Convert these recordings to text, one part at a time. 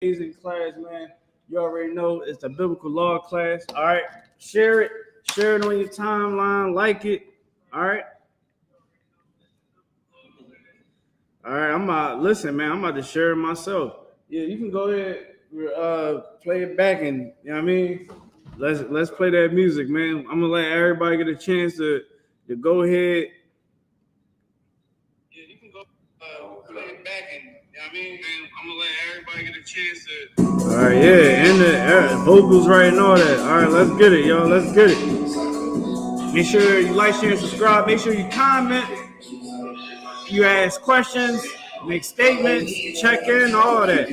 amazing class, man. You already know it's the biblical law class. All right, share it, on your timeline, like it. All right, I'm listen, man. I'm about to share it myself. Yeah, you can go ahead, play it back, and you know what I mean. Let's play that music, man. I'm gonna let everybody get a chance to go ahead. Yeah, you can go play it back, and you know what I mean. And I'm gonna let everybody get a chance to. All right, yeah, and the vocals right and all that. All right, let's get it, y'all. Let's get it. Make sure you like, share, and subscribe. Make sure you comment. You ask questions, make statements, check in, all that.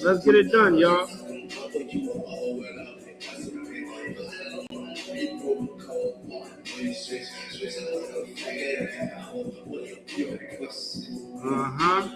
Let's get it done, y'all. Uh-huh.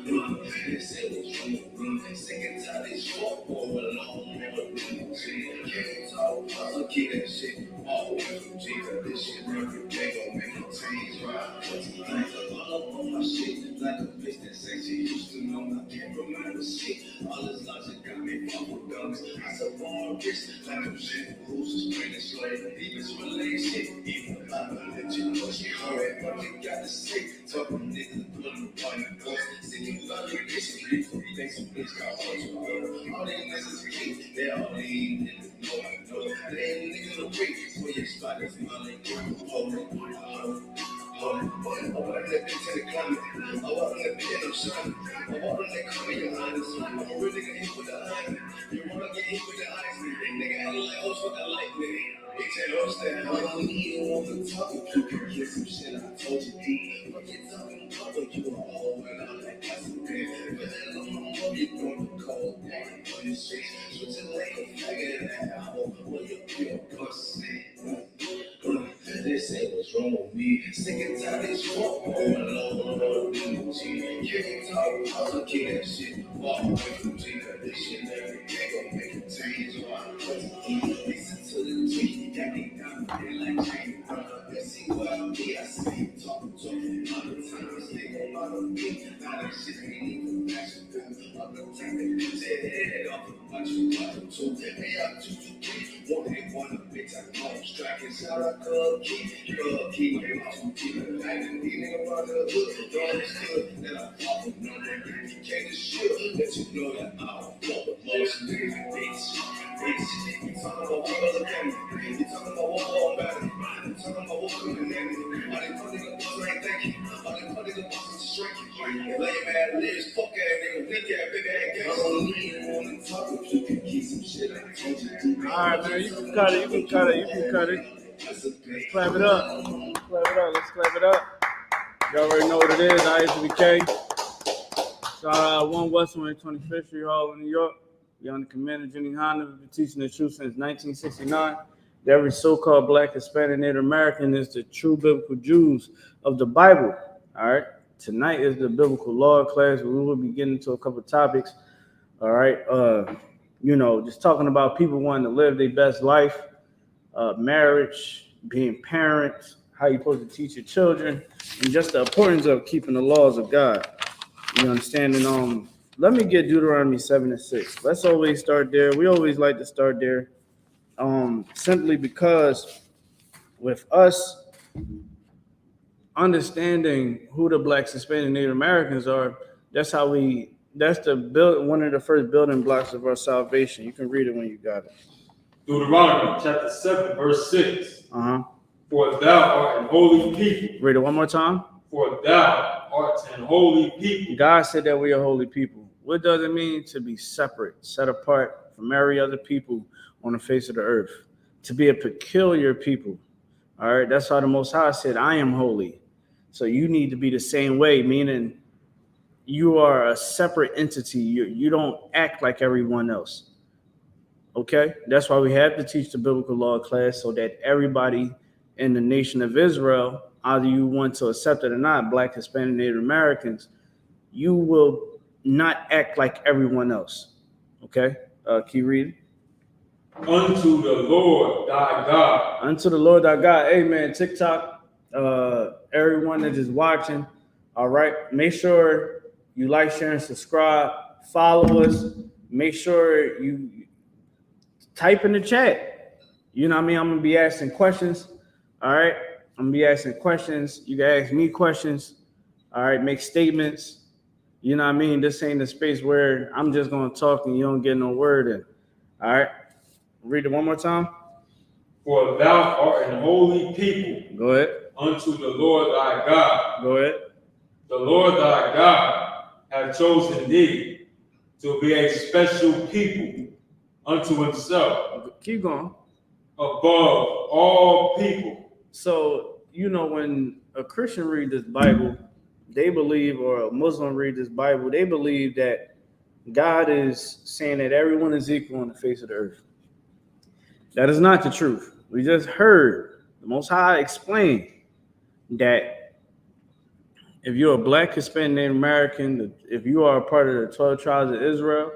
They say what's wrong with me. Sick and tired of this walk alone. Can't talk, I'll kill that shit. Walk away from G, this shit never gon' make a change. Listen to the tweet, got me down like change. Let's see what I be. I see talking all the time. Stay on my feet. Now that shit ain't even fashion. I'm the type that say head off. Watch you too. Hey, I'm 2, 2, 3. One hit one bitch. I know I'm striking. Shout out Cub Key. My mom keep it like a nigga around the hood. Don't understood that I fought with no nigga. You can't just shoot. Let you know that I don't fuck with most niggas. Bitch. You talking about what other game? You talking about what all better? You talking about what coming at me? All they put nigga boss ain't thinking. All they put nigga boss is shrinking. And lame ass lives, fuck ass nigga, weak ass, big ass gang. I don't even wanna talk if you can keep some shit I told you. Alright, man, you can cut it. Let's clap it up. Let's clap it up. You already know what it is. Isupk. Shout out 1 West 125th Street Hall in New York. Young Commander Jenny Honda has been teaching the truth since 1969. That every so-called Black, Hispanic, Native American is the true biblical Jews of the Bible. All right. Tonight is the biblical law class where we will be getting into a couple of topics. All right. Just talking about people wanting to live their best life, marriage, being parents, how you're supposed to teach your children, and just the importance of keeping the laws of God. You understand? And let me get Deuteronomy 7:6. Let's always start there. We always like to start there, simply because with us understanding who the Blacks, Hispanic, Native Americans are, that's one of the first building blocks of our salvation. You can read it when you got it. Deuteronomy chapter 7, verse 6. For thou art an holy people. Read it one more time. For thou art an holy people. God said that we are holy people. What does it mean to be separate, set apart from every other people on the face of the earth? To be a peculiar people. All right, that's how the Most High said, I am holy. So you need to be the same way, meaning you are a separate entity. You don't act like everyone else. Okay, that's why we have to teach the biblical law class so that everybody in the nation of Israel, either you want to accept it or not, Black, Hispanic, Native Americans, you will not act like everyone else. Okay, keep reading. Unto the Lord thy God. Unto the Lord thy God. Amen. TikTok, everyone that is watching, all right, make sure you like, share, and subscribe. Follow us. make sure you type in the chat. You know what I mean? I'm gonna be asking questions. All right. I'm gonna be asking questions. You can ask me questions. All right, make statements. You know what I mean? This ain't a space where I'm just gonna talk and you don't get no word in. All right. Read it one more time. For thou art an holy people. Go ahead. Unto the Lord thy God. Go ahead. The Lord thy God hath chosen thee to be a special people unto himself. Keep going. Above all people. So, you know, when a Christian read this Bible, they believe, or a Muslim read this Bible, they believe that God is saying that everyone is equal on the face of the earth. That is not the truth. We just heard the Most High explain that if you're a Black, Hispanic, Native American, if you are a part of the 12 tribes of Israel,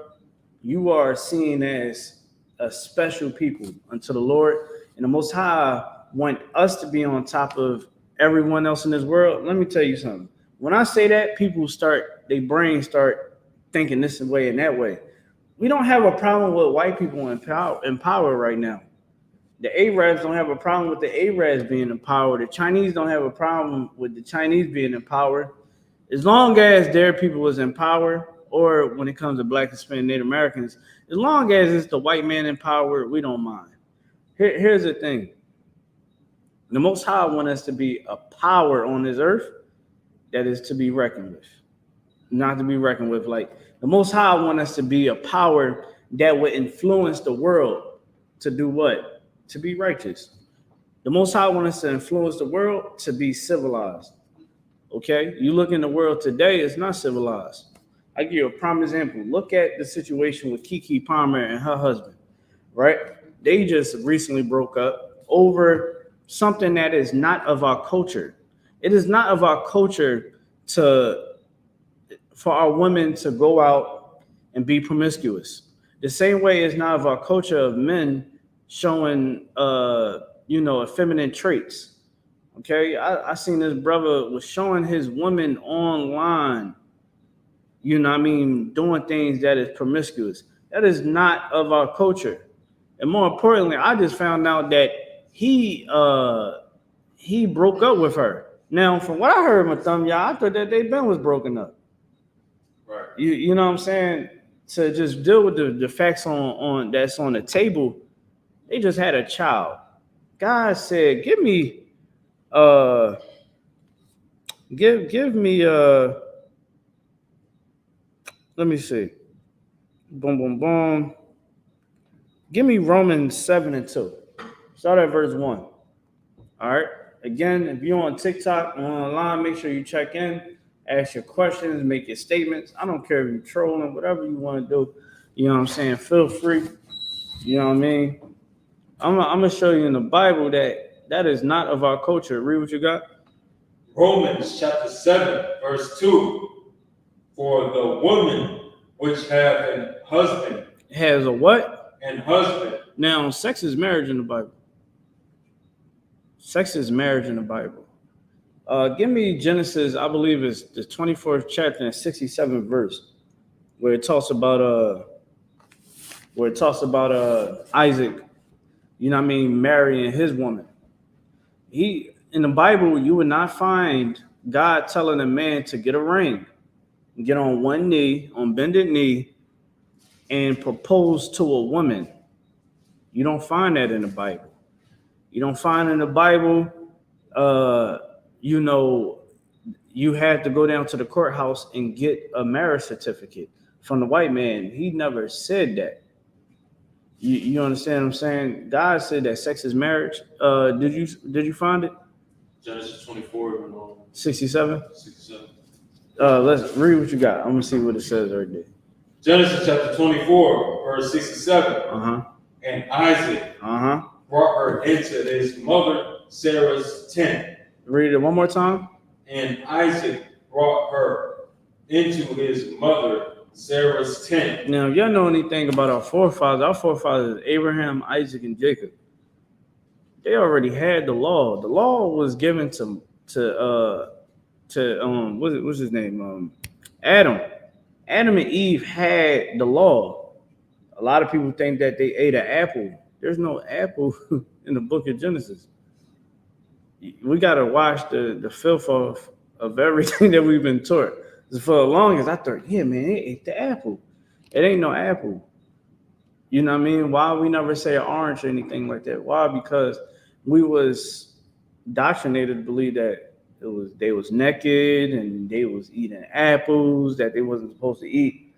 you are seen as a special people unto the Lord. And the Most High want us to be on top of everyone else in this world. Let me tell you something. When I say that, people their brains start thinking this way and that way. We don't have a problem with white people in power right now. The Arabs don't have a problem with the Arabs being in power. The Chinese don't have a problem with the Chinese being in power. As long as their people is in power, or when it comes to Black, Hispanic, Native Americans, as long as it's the white man in power, we don't mind. Here's the thing. The Most High wants us to be a power on this earth that is to be reckoned with. Not to be reckoned with. Like, the Most High wants us to be a power that would influence the world to do what? To be righteous. The Most High wants us to influence the world to be civilized. Okay? You look in the world today, it's not civilized. I give you a prime example. Look at the situation with Keke Palmer and her husband, right? They just recently broke up over something that is not of our culture. It is not of our culture for our women to go out and be promiscuous. The same way it's not of our culture of men showing, effeminate traits. Okay, I seen this brother was showing his woman online, you know what I mean, doing things that is promiscuous. That is not of our culture. And more importantly, I just found out that he broke up with her. Now, from what I heard, Matham, I thought that they been was broken up. Right. You know what I'm saying? To just deal with the facts on that's on the table, they just had a child. God said, give me let me see. Boom, boom, boom. Give me Romans 7:2. Start at verse 1. All right. Again, if you're on TikTok or online, make sure you check in, ask your questions, make your statements. I don't care if you're trolling, whatever you want to do. You know what I'm saying? Feel free. You know what I mean? I'm going to show you in the Bible that is not of our culture. Read what you got. Romans chapter 7, verse 2. For the woman which have an husband. Has a what? An husband. Now, sex is marriage in the Bible. Sex is marriage in the Bible. Give me Genesis, I believe it's the 24th chapter and 67th verse, where it talks about Isaac, you know what I mean, marrying his woman. In the Bible, you would not find God telling a man to get a ring, get on one knee, on bended knee, and propose to a woman. You don't find that in the Bible. You don't find in the Bible, you had to go down to the courthouse and get a marriage certificate from the white man. He never said that. You understand what I'm saying? God said that sex is marriage. Did you find it? Genesis 24, 67? 67. Let's read what you got. I'm gonna see what it says right there. Genesis chapter 24, verse 67. Uh-huh. And Isaac brought her into his mother Sarah's tent. Read it one more time. And Isaac brought her into his mother Sarah's tent. Now, if y'all know anything about our forefathers, Abraham, Isaac, and Jacob, they already had the law. The law was given to what's his name? Adam. Adam and Eve had the law. A lot of people think that they ate an apple. There's no apple in the book of Genesis. We got to wash the filth of everything that we've been taught. For the longest, I thought, yeah, man, they ate the apple. It ain't no apple. You know what I mean? Why we never say orange or anything like that? Why? Because we was indoctrinated to believe that they was naked and they was eating apples that they wasn't supposed to eat.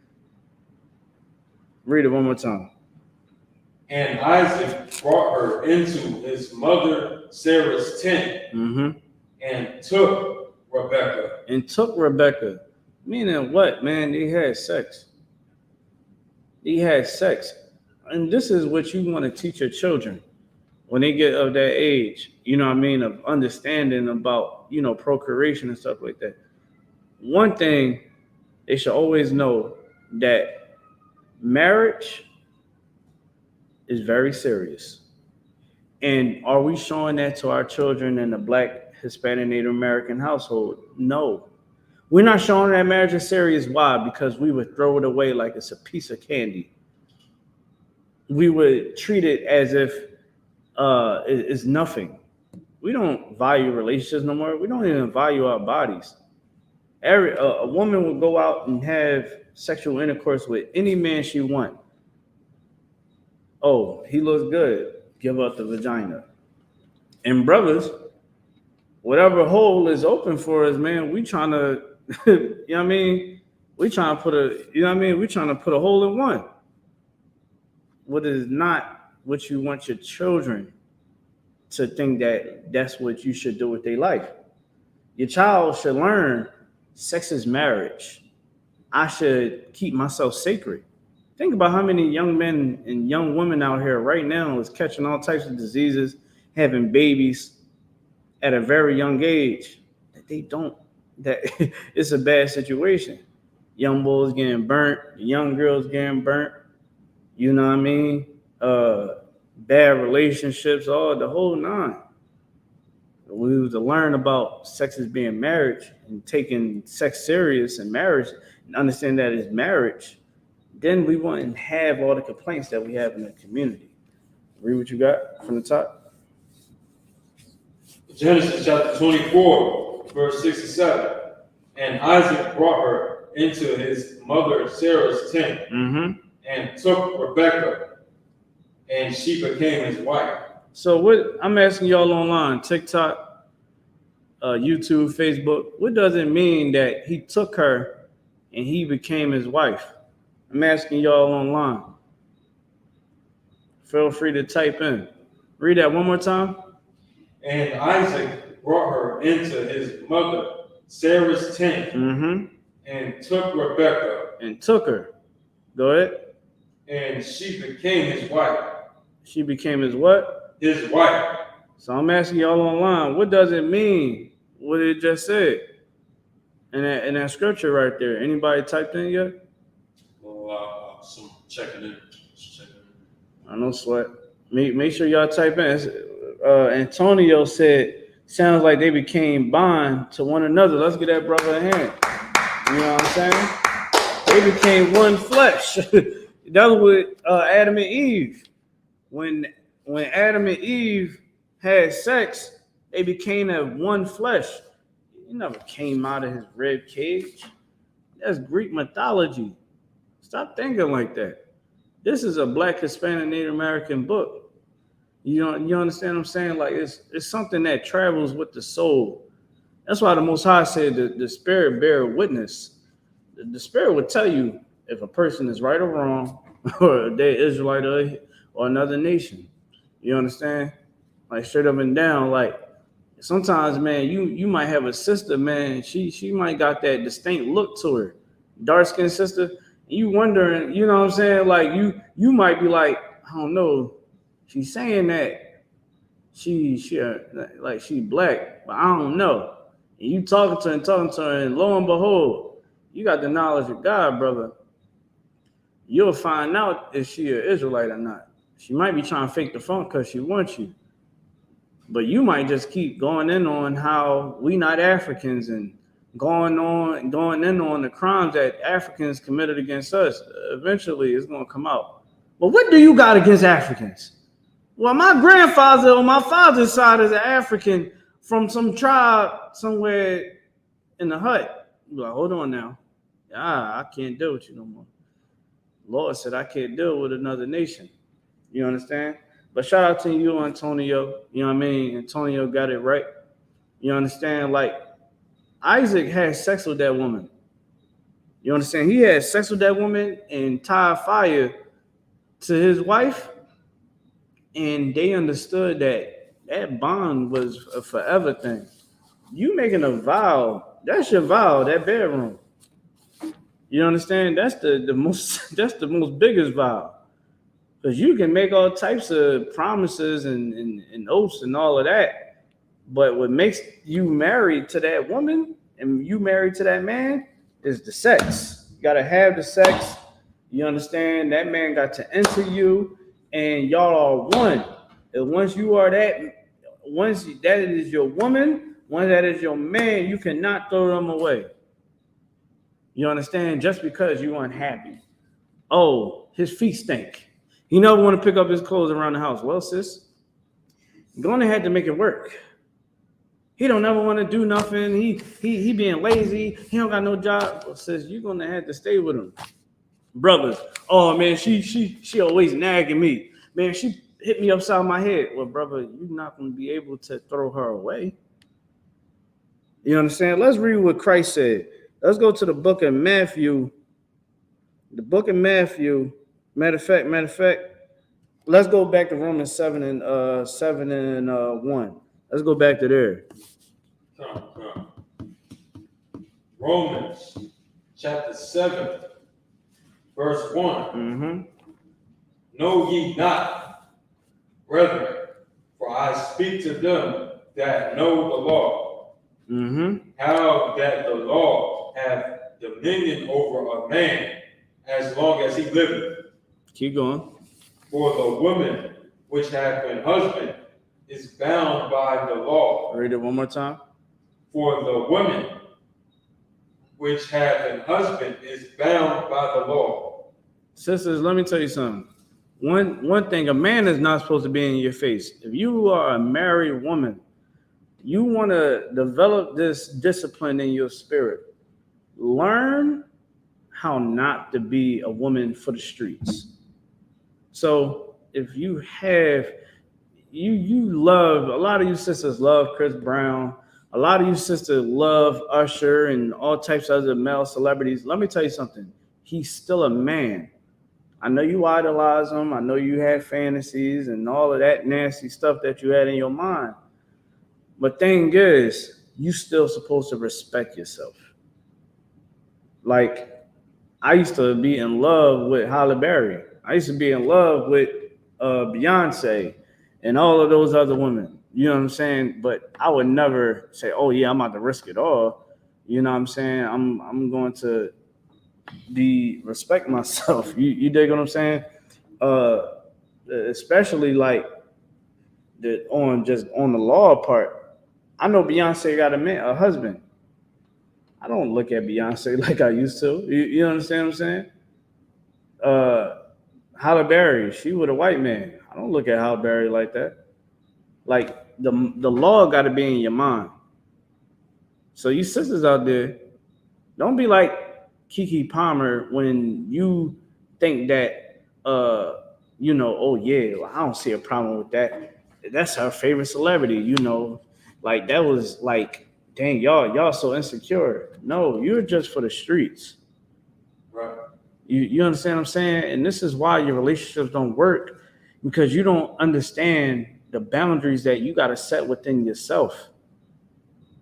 Read it one more time. And Isaac brought her into his mother Sarah's tent and took Rebekah. Meaning what, man? They had sex. And this is what you want to teach your children when they get of that age, you know what I mean, of understanding about, procreation and stuff like that. One thing they should always know, that marriage is very serious. And are we showing that to our children in the Black, Hispanic, Native American household? No. We're not showing that marriage is serious. Why? Because we would throw it away like it's a piece of candy. We would treat it as if it's nothing. We don't value relationships no more. We don't even value our bodies. A woman will go out and have sexual intercourse with any man she wants. Oh, he looks good. Give up the vagina. And brothers, whatever hole is open for us, man, we trying to, you know what I mean? We trying to put we trying to put a hole in one. What is not what you want your children to think that that's what you should do with their life. Your child should learn sex is marriage. I should keep myself sacred. Think about how many young men and young women out here right now is catching all types of diseases, having babies at a very young age. That it's a bad situation. Young boys getting burnt, young girls getting burnt, you know what I mean? Bad relationships, all the whole nine. We was to learn about sex as being marriage and taking sex serious and marriage and understand that it's marriage, then we wouldn't have all the complaints that we have in the community. Read what you got from the top. Genesis chapter 24, verse 6 and 7. And Isaac brought her into his mother Sarah's tent and took Rebekah, and she became his wife. So what I'm asking y'all online, TikTok, YouTube, Facebook, what does it mean that he took her and he became his wife? I'm asking y'all online. Feel free to type in. Read that one more time. And Isaac brought her into his mother Sarah's tent and took Rebekah. And took her. Go ahead. And she became his wife. She became his what? His wife. So I'm asking y'all online, what does it mean? What it just said in that scripture right there. Anybody typed in yet? Well, checking in. I know sweat. Make sure y'all type in. Antonio said, sounds like they became bond to one another. Let's get that brother a hand. You know what I'm saying? They became one flesh. That was with Adam and Eve. When Adam and Eve had sex, they became that one flesh. He never came out of his rib cage. That's Greek mythology. Stop thinking like that. This is a Black, Hispanic, Native American book. You understand what I'm saying? Like it's something that travels with the soul. That's why the Most High said the spirit bear witness. The spirit would tell you if a person is right or wrong, or they're Israelite or another nation. You understand? Like straight up and down. Like sometimes, man, you might have a sister, man. She might got that distinct look to her, dark skinned sister. You wondering, you know what I'm saying? Like you might be like, I don't know. She's saying that she black, but I don't know. And you talking to her, and lo and behold, you got the knowledge of God, brother. You'll find out if she an Israelite or not. She might be trying to fake the funk because she wants you. But you might just keep going in on how we not Africans and going in on the crimes that Africans committed against us. Eventually, it's going to come out. But what do you got against Africans? Well, my grandfather on my father's side is an African from some tribe somewhere in the hut. You're like, hold on now. I can't deal with you no more. Lord said I can't deal with another nation. You understand? But shout out to you, Antonio. You know what I mean? Antonio got it right. You understand? Like, Isaac had sex with that woman. You understand? He had sex with that woman and tied fire to his wife. And they understood that that bond was a forever thing. You making a vow, that's your vow, that bedroom. You understand? That's the most that's the most biggest vow. Because you can make all types of promises and oaths and all of that. But what makes you married to that woman and you married to that man is the sex. You gotta have the sex. You understand? That man got to enter you and y'all are one. And once you are that, once that is your woman, once that is your man, you cannot throw them away. You understand? Just because you're unhappy. Oh, his feet stink. He never want to pick up his clothes around the house. Well, sis, you're gonna have to make it work. He don't ever want to do nothing. He being lazy. He don't got no job. Well, sis, you're gonna have to stay with him. Brothers, oh man, she always nagging me. Man, she hit me upside my head. Well, brother, you're not gonna be able to throw her away. You understand? Let's read what Christ said. Let's go to the book of Matthew. The book of Matthew. Matter of fact, let's go back to Romans 7 and 1. Let's go back to there. Come. Romans chapter 7, verse 1. Mm-hmm. Know ye not, brethren, for I speak to them that know the law, how that the law hath dominion over a man as long as he liveth. Keep going. For the woman which hath an husband is bound by the law. Read it one more time. For the woman which hath an husband is bound by the law. Sisters, let me tell you something. One thing, a man is not supposed to be in your face. If you are a married woman, you want to develop this discipline in your spirit. Learn how not to be a woman for the streets. So if you have, you love, a lot of you sisters love Chris Brown. A lot of you sisters love Usher and all types of other male celebrities. Let me tell you something. He's still a man. I know you idolize him. I know you had fantasies and all of that nasty stuff that you had in your mind. But thing is, you still supposed to respect yourself. Like, I used to be in love with Halle Berry. I used to be in love with Beyonce and all of those other women. You know what I'm saying? But I would never say, oh, yeah, I'm about to risk it all. You know what I'm saying? I'm going to respect myself. You dig what I'm saying? Especially like on the law part. I know Beyonce got a husband. I don't look at Beyonce like I used to. You understand what I'm saying? Halle Berry, she with a white man. I don't look at Halle Berry like that. Like the law got to be in your mind. So you sisters out there, don't be like Keke Palmer when you think that oh yeah, well, I don't see a problem with that. That's her favorite celebrity, like that was like, dang, y'all so insecure. No, you're just for the streets. Right. You understand what I'm saying? And this is why your relationships don't work, because you don't understand the boundaries that you got to set within yourself.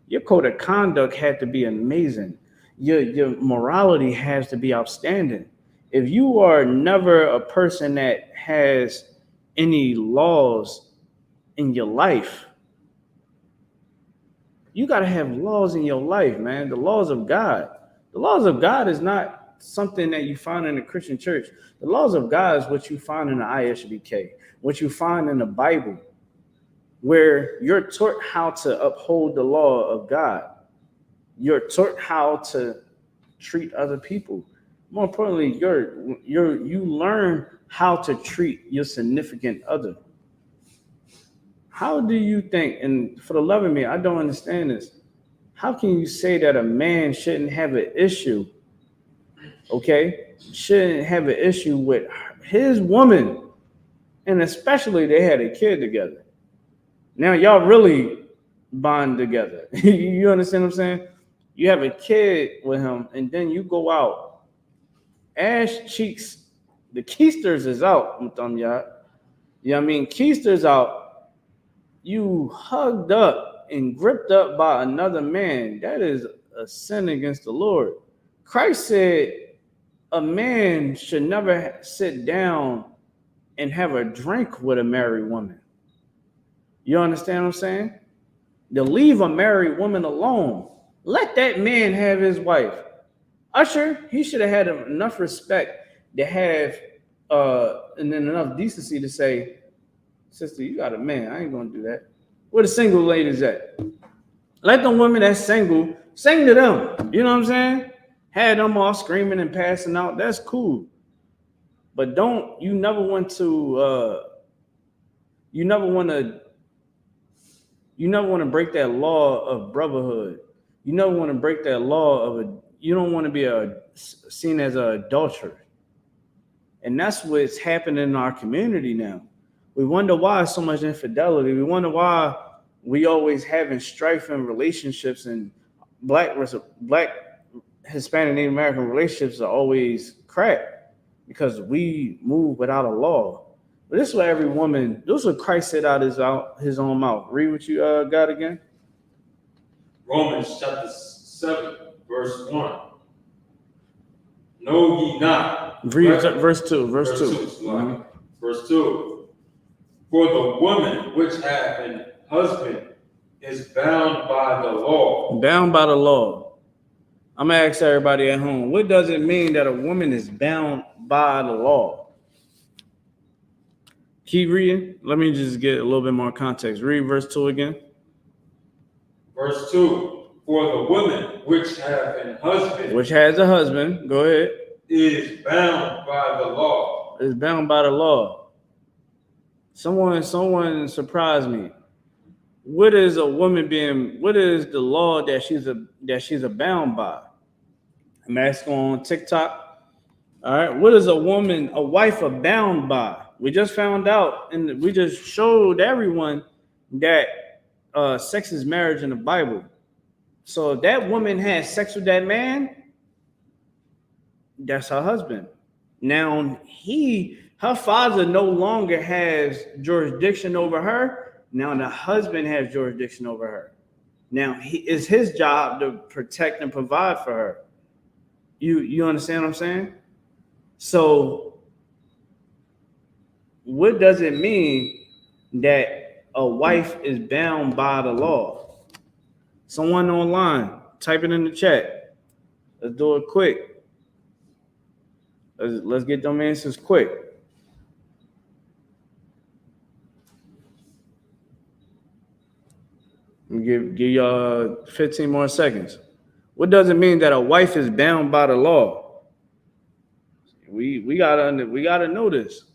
Your code of conduct had to be amazing. Your morality has to be outstanding. If you are never a person that has any laws in your life, you got to have laws in your life, man. The laws of God. The laws of God is not something that you find in the Christian church. The laws of God is what you find in the ISBK, what you find in the Bible, where you're taught how to uphold the law of God. You're taught how to treat other people. More importantly, you learn how to treat your significant other. How do you think, and for the love of me, I don't understand this. How can you say that a man shouldn't have an issue, okay? Shouldn't have an issue with his woman, and especially they had a kid together. Now y'all really bond together. You understand what I'm saying? You have a kid with him, and then you go out, ass cheeks, the keisters is out, y'all. You know what I mean? Keisters out. You hugged up and gripped up by another man. That is a sin against the Lord. Christ said a man should never sit down and have a drink with a married woman. You understand what I'm saying? To leave a married woman alone. Let that man have his wife. Usher, he should have had enough respect to have and then enough decency to say, sister, you got a man. I ain't gonna do that. Where the single ladies at? Let the women that's single sing to them. You know what I'm saying? Had them all screaming and passing out. That's cool. But you never want to break that law of brotherhood. You never want to break that law you don't want to be seen as an adulterer. And that's what's happening in our community now. We wonder why so much infidelity. We wonder why we always having strife in relationships, and black, Hispanic, Native American relationships are always crap because we move without a law. But this is what this is what Christ said out his own mouth. Read what you got again. Romans chapter 7, verse 1. Know ye not. Read verse 2. Verse 2. Mm-hmm. Verse 2. For the woman which hath an husband is bound by the law. Bound by the law. I'm going to ask everybody at home, what does it mean that a woman is bound by the law? Keep reading. Let me just get a little bit more context. Read verse 2 again. Verse 2. For the woman which hath an husband. Which has a husband. Go ahead. Is bound by the law. Is bound by the law. Someone surprised me. What is the law that she's bound by? I'm asking on TikTok. All right. What is a wife bound by? We just found out, and we just showed everyone that sex is marriage in the Bible. So if that woman has sex with that man, that's her husband. Now her father no longer has jurisdiction over her. Now the husband has jurisdiction over her. Now it's his job to protect and provide for her. You understand what I'm saying? So what does it mean that a wife is bound by the law? Someone online, type it in the chat. Let's do it quick. Let's get them answers quick. Give y'all 15 more seconds. What does it mean that a wife is bound by the law? We gotta know this.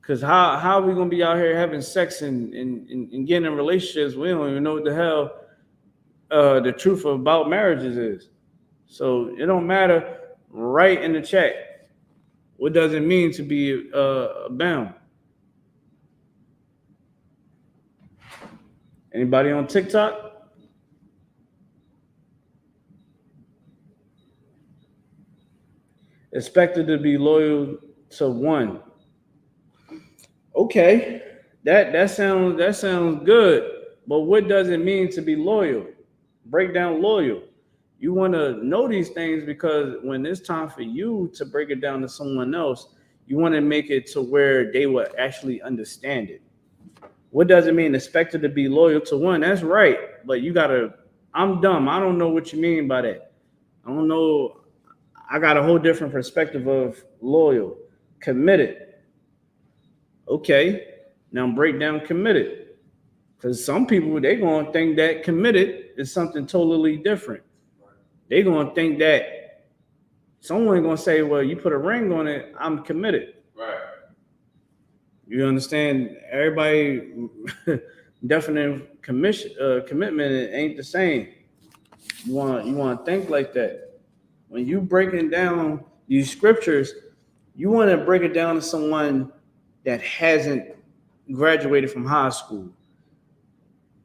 Because how are we gonna be out here having sex and getting in relationships? We don't even know what the hell the truth about marriages is. So it don't matter. Write in the chat. What does it mean to be bound? Anybody on TikTok? Expected to be loyal to one. Okay, that sounds good. But what does it mean to be loyal? Break down loyal. You want to know these things because when it's time for you to break it down to someone else, you want to make it to where they will actually understand it. What does it mean? Expected to be loyal to one. That's right. But I'm dumb. I don't know what you mean by that. I don't know. I got a whole different perspective of loyal. Committed. Okay. Now break down committed. Because some people, they're going to think that committed is something totally different. They're going to think that Someone gonna say, well, you put a ring on it, I'm committed. Right. You understand? Everybody definite commitment ain't the same. You want to think like that. When you breaking down these scriptures, you want to break it down to someone that hasn't graduated from high school.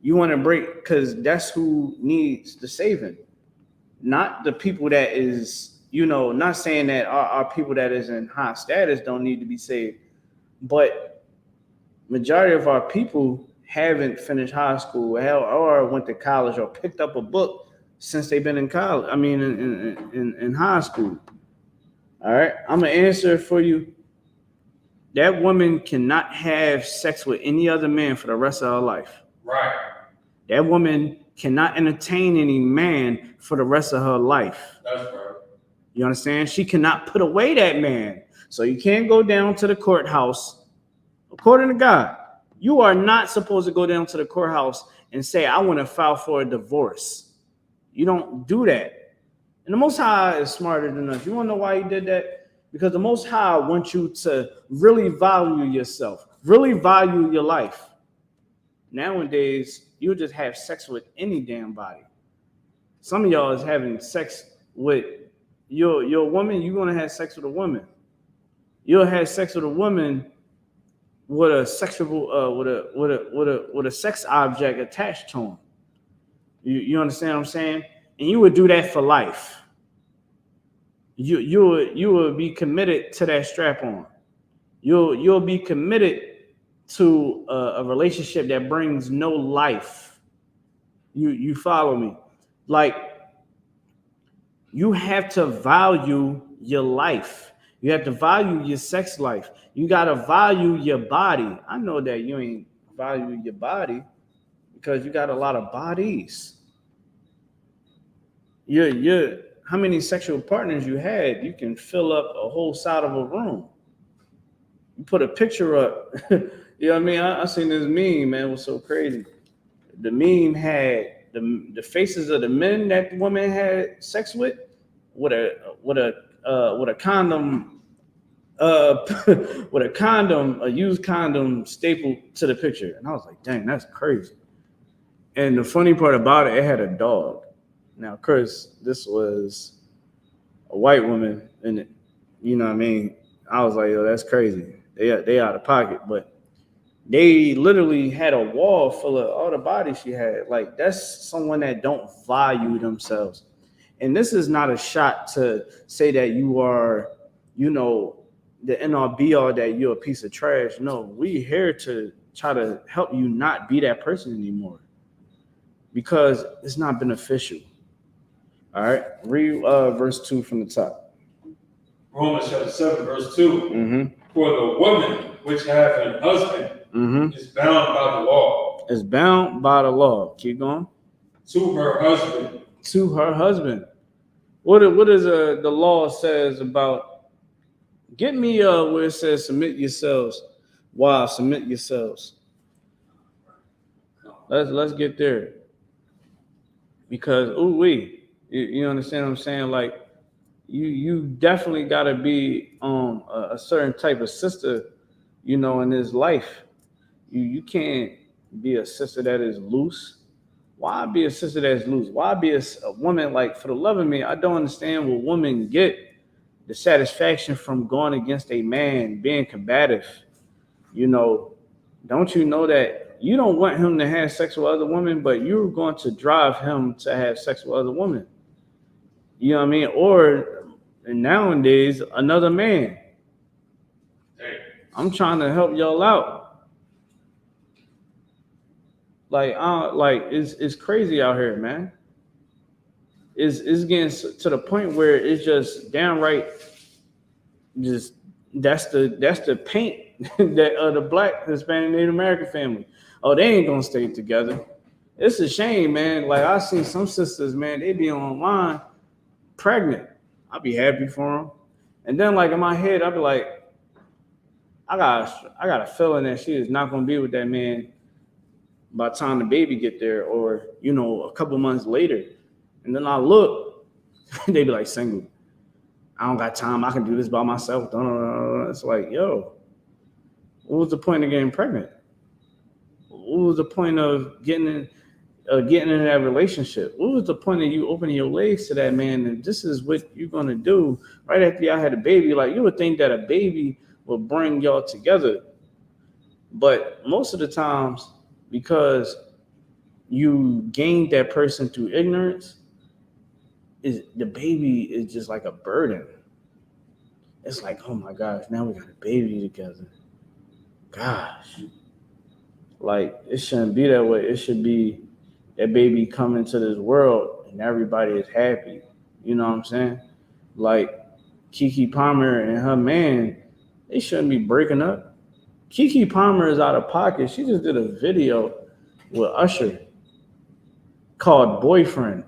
You want to break, because that's who needs the saving, not the people that is, not saying that our people that is in high status don't need to be saved, but majority of our people haven't finished high school or went to college or picked up a book since they've been in college. I mean, in high school. All right, I'm gonna answer for you. That woman cannot have sex with any other man for the rest of her life. Right. That woman cannot entertain any man for the rest of her life. That's right. You understand? She cannot put away that man. So you can't go down to the courthouse. According to God, you are not supposed to go down to the courthouse and say, I want to file for a divorce. You don't do that. And the Most High is smarter than us. You want to know why he did that? Because the Most High wants you to really value yourself, really value your life. Nowadays, you just have sex with any damn body. Some of y'all is having sex with your woman. You're gonna have sex with a woman. You'll have sex with a woman with a sexual with a sex object attached to him. You understand what I'm saying? And you would do that for life. You would be committed to that strap on. You'll be committed to a relationship that brings no life. You follow me? Like, you have to value your life. You have to value your sex life. You got to value your body. I know that you ain't value your body because you got a lot of bodies. How many sexual partners you had? You can fill up a whole side of a room. You put a picture up. You know what I mean? I seen this meme, man. It was so crazy. The meme had the faces of the men that the woman had sex with a condom, a used condom stapled to the picture. And I was like, dang, that's crazy. And the funny part about it, it had a dog. Now, of course, this was a white woman, and you know what I mean? I was like, yo, that's crazy. They out of pocket, but they literally had a wall full of all the bodies she had. Like, that's someone that don't value themselves. And this is not a shot to say that you are, the end all be all, that you're a piece of trash. No, we here to try to help you not be that person anymore, because it's not beneficial. All right, read verse 2 from the top. Romans chapter 7, verse 2. Mm-hmm. For the woman which hath an husband is bound by the law. Is bound by the law. Keep going. To her husband. To her husband. What is the law says about? Get me where it says submit yourselves. Wives, submit yourselves. Let's get there. Because you understand what I'm saying? Like, you definitely gotta be a certain type of sister, in this life. You can't be a sister that is loose. Why be a sister that's loose? Why be a woman, like, for the love of me, I don't understand what women get the satisfaction from going against a man, being combative. Don't you know that you don't want him to have sex with other women, but you're going to drive him to have sex with other women? You know what I mean? Or nowadays, another man. I'm trying to help y'all out. Like it's crazy out here, man. It's getting to the point where it's just downright, just that's the paint that the Black, Hispanic, Native American family. Oh, they ain't gonna stay together. It's a shame, man. Like, I seen some sisters, man, they be online pregnant. I'd be happy for them. And then, like, in my head, I'd be like, I got a feeling that she is not gonna be with that man by the time the baby get there, or a couple months later. And then I look, they be like single. I don't got time. I can do this by myself. It's like, yo, what was the point of getting pregnant? What was the point of getting in that relationship? What was the point of you opening your legs to that man? And this is what you're gonna do right after y'all had a baby. Like, you would think that a baby would bring y'all together, but most of the times, because you gained that person through ignorance, is the baby is just like a burden. It's like, oh my gosh, now we got a baby together. Gosh, like, it shouldn't be that way. It should be that baby come into this world and everybody is happy. You know what I'm saying? Like, Keke Palmer and her man, they shouldn't be breaking up. Keke Palmer is out of pocket. She just did a video with Usher called Boyfriend.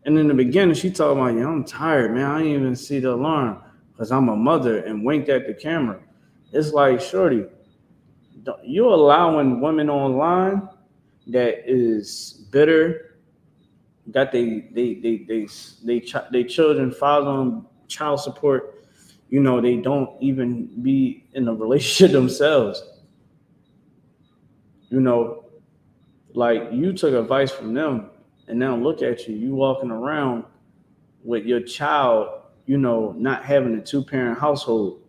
And in the beginning, she talking about, yeah, I'm tired, man. I didn't even see the alarm because I'm a mother, and winked at the camera. It's like, shorty, you're allowing women online that is bitter, that they children following child support. You know, they don't even be in a relationship themselves. You know, like, you took advice from them, and now look at you walking around with your child, you know, not having a 2-parent household.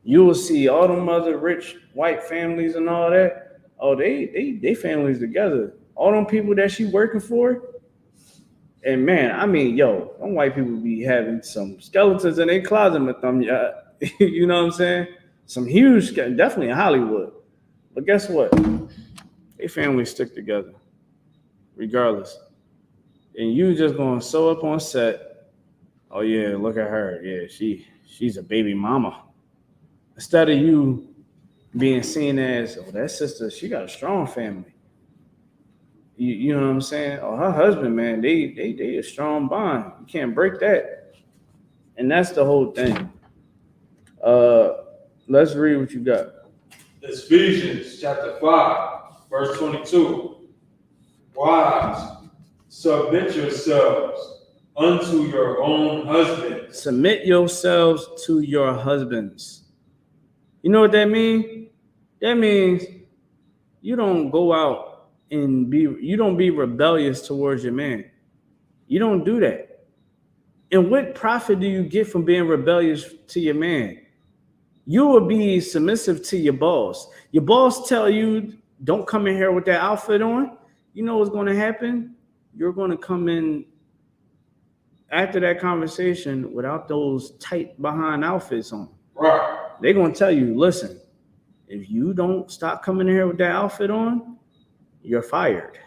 You will see all them other rich white families and all that. Oh, they families together. All them people that she working for. And man, I mean, yo, them white people be having some skeletons in their closet with them. Yeah. You know what I'm saying? Some huge, definitely in Hollywood. But guess what? They families stick together, regardless. And you just gonna sew up on set. Oh yeah, look at her. Yeah, she's a baby mama. Instead of you being seen as, oh, that sister, she got a strong family. You know what I'm saying? Or her husband, man, they a strong bond. You can't break that. And that's the whole thing. Let's read what you got. Ephesians chapter 5, verse 22. Wives, submit yourselves unto your own husbands. Submit yourselves to your husbands. You know what that means? That means you don't go out and you don't be rebellious towards your man. You don't do that. And what profit do you get from being rebellious to your man? You will be submissive to your boss. Your boss tell you, don't come in here with that outfit on. You know what's going to happen? You're going to come in after that conversation without those tight behind outfits on. Right. They're going to tell you, listen, if you don't stop coming in here with that outfit on, you're fired.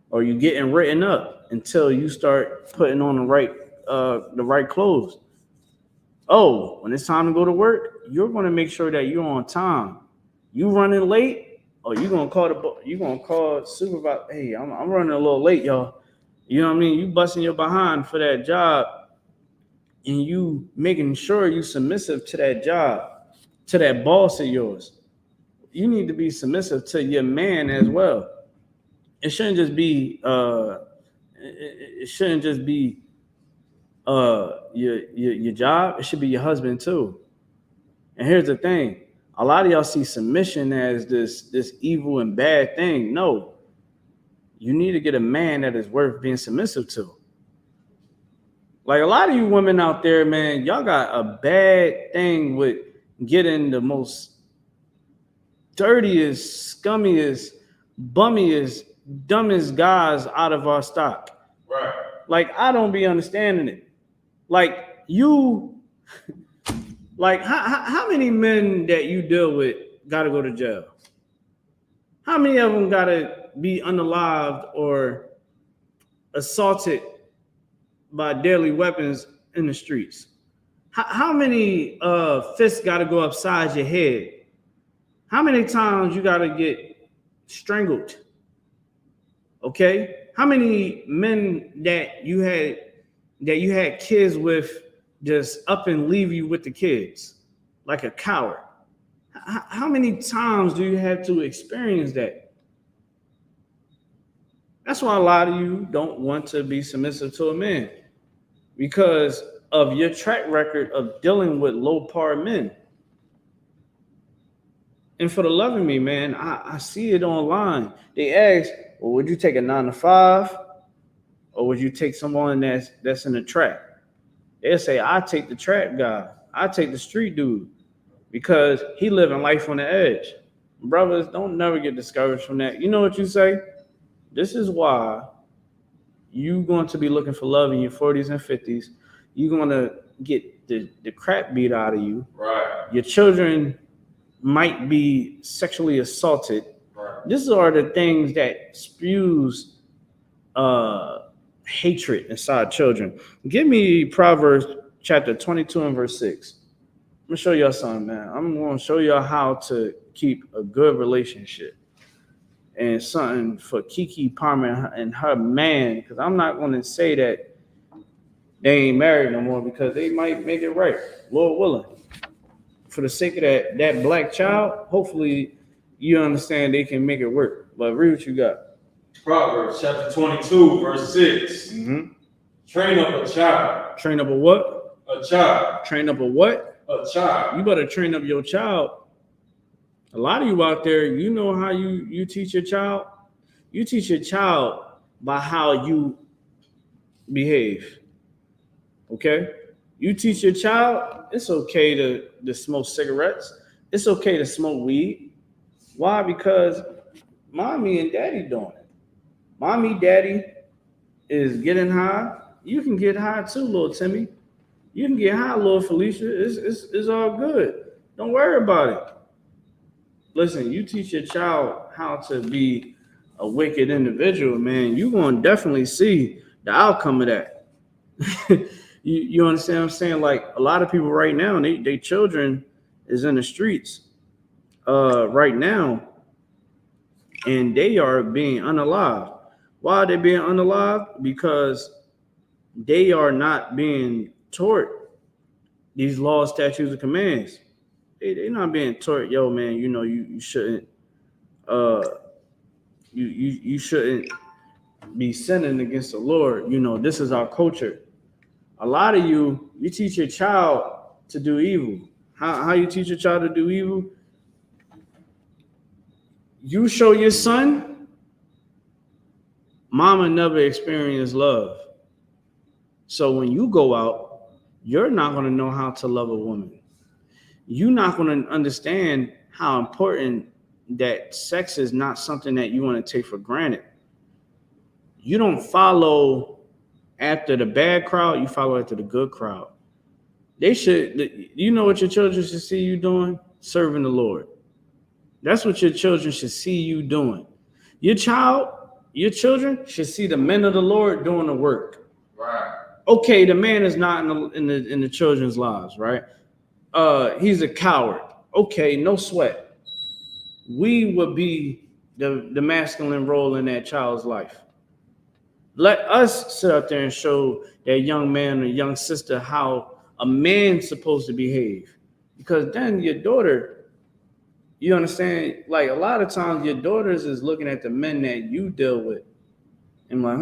Or you're getting written up until you start putting on the right clothes. Oh, when it's time to go to work, you're going to make sure that you're on time. You running late, or you're going to call supervisor, hey, I'm running a little late, y'all. You know what I mean? You busting your behind for that job, and you making sure you submissive to that job, to that boss of yours. You need to be submissive to your man as well. It shouldn't just be your job. It should be your husband too. And here's the thing: a lot of y'all see submission as this evil and bad thing. No, you need to get a man that is worth being submissive to. Like, a lot of you women out there, man, y'all got a bad thing with getting the most dirtiest, scummiest, bummiest, dumbest guys out of our stock. Right. Like, I don't be understanding it. Like, how many men that you deal with got to go to jail? How many of them got to be unalived or assaulted by deadly weapons in the streets? How many fists got to go upside your head? How many times you got to get strangled? Okay? How many men that you had kids with just up and leave you with the kids like a coward? How many times do you have to experience that? That's why a lot of you don't want to be submissive to a man, because of your track record of dealing with low par men. And for the love of me, man, I see it online. They ask, well, would you take a 9 to 5? Or would you take someone that's in the track? They'll say, I take the track guy. I take the street dude because he living life on the edge. Brothers, don't never get discouraged from that. You know what you say? This is why you're going to be looking for love in your 40s and 50s. You're going to get the crap beat out of you. Right. Your children might be sexually assaulted. Right. These are the things that spews hatred inside children. Give me Proverbs chapter 22 and verse 6. I'm going to show y'all something, man. I'm going to show y'all how to keep a good relationship. And something for Kiki Palmer and her man, because I'm not going to say that they ain't married no more because they might make it right, Lord willing. For the sake of that black child, hopefully you understand they can make it work. But read what you got. Proverbs chapter 22, verse 6. Mm-hmm. Train up a child. Train up a what? A child. Train up a what? A child. You better train up your child. A lot of you out there, you know how you teach your child? You teach your child by how you behave. Okay? You teach your child, it's okay to smoke cigarettes. It's okay to smoke weed. Why? Because mommy and daddy doing it. Mommy, daddy is getting high. You can get high too, little Timmy. You can get high, little Felicia. It's all good. Don't worry about it. Listen, you teach your child how to be a wicked individual, man, you're going to definitely see the outcome of that. you understand what I'm saying? Like a lot of people right now, they children is in the streets right now, and they are being unalived. Why are they being unalived? Because they are not being taught these laws, statutes, and commands. They're not being taught, yo, man, you know, you shouldn't you shouldn't be sinning against the Lord. You know, this is our culture. A lot of you teach your child to do evil. How you teach your child to do evil? You show your son, mama never experienced love. So when you go out, you're not going to know how to love a woman. You're not going to understand how important that sex is not something that you want to take for granted. You don't follow after the bad crowd, you follow after the good crowd. They should, you know what your children should see you doing? Serving the Lord. That's what your children should see you doing. Your children should see the men of the Lord doing the work. Right. Okay, the man is not in the children's lives, right? He's a coward. Okay, no sweat. We would be the masculine role in that child's life. Let us sit up there and show that young man or young sister how a man's supposed to behave. Because then your daughter, you understand, like a lot of times your daughters is looking at the men that you deal with and like,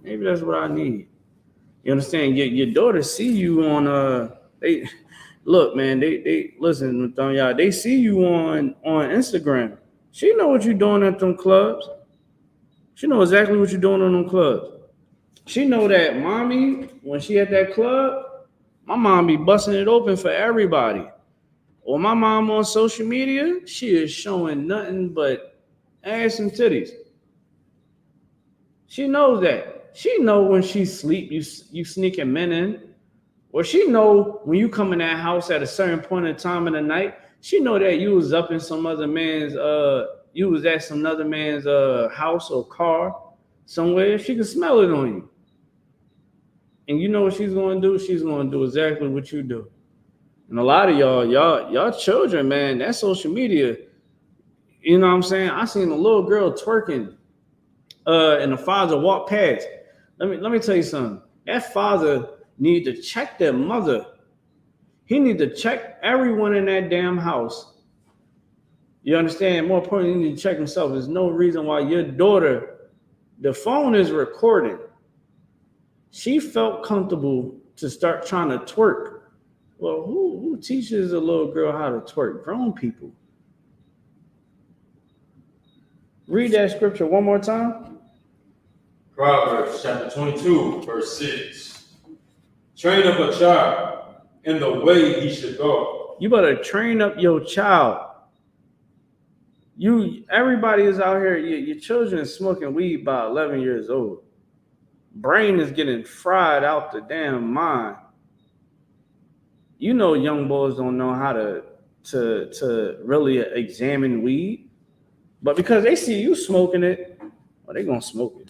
maybe that's what I need. You understand? Your daughters see you on they look, man, they listen, y'all, they see you on Instagram. She know what you're doing at them clubs. She know exactly what you're doing on them clubs. She know that mommy, when she at that club, my mom be busting it open for everybody. Or my mom on social media, she is showing nothing but ass and titties. She knows that. She know when she sleep, you sneaking men in. Or she know when you come in that house at a certain point in time in the night, she know that you was up in some other man's you was at some other man's house or car somewhere. She can smell it on you. And you know what she's going to do? She's going to do exactly what you do. And a lot of y'all children, man, that social media, you know what I'm saying? I seen a little girl twerking and the father walked past. Let me tell you something. That father need to check their mother. He need to check everyone in that damn house. You understand? More importantly, he need to check himself. There's no reason why your daughter, the phone is recording. She felt comfortable to start trying to twerk. Well, who teaches a little girl how to twerk? Grown people. Read that scripture one more time. Proverbs chapter 22, verse 6. Train up a child in the way he should go. You better train up your child. Everybody is out here, your children is smoking weed by 11 years old. Brain is getting fried out the damn mind. You know young boys don't know how to really examine weed. But because they see you smoking it, well, they're going to smoke it.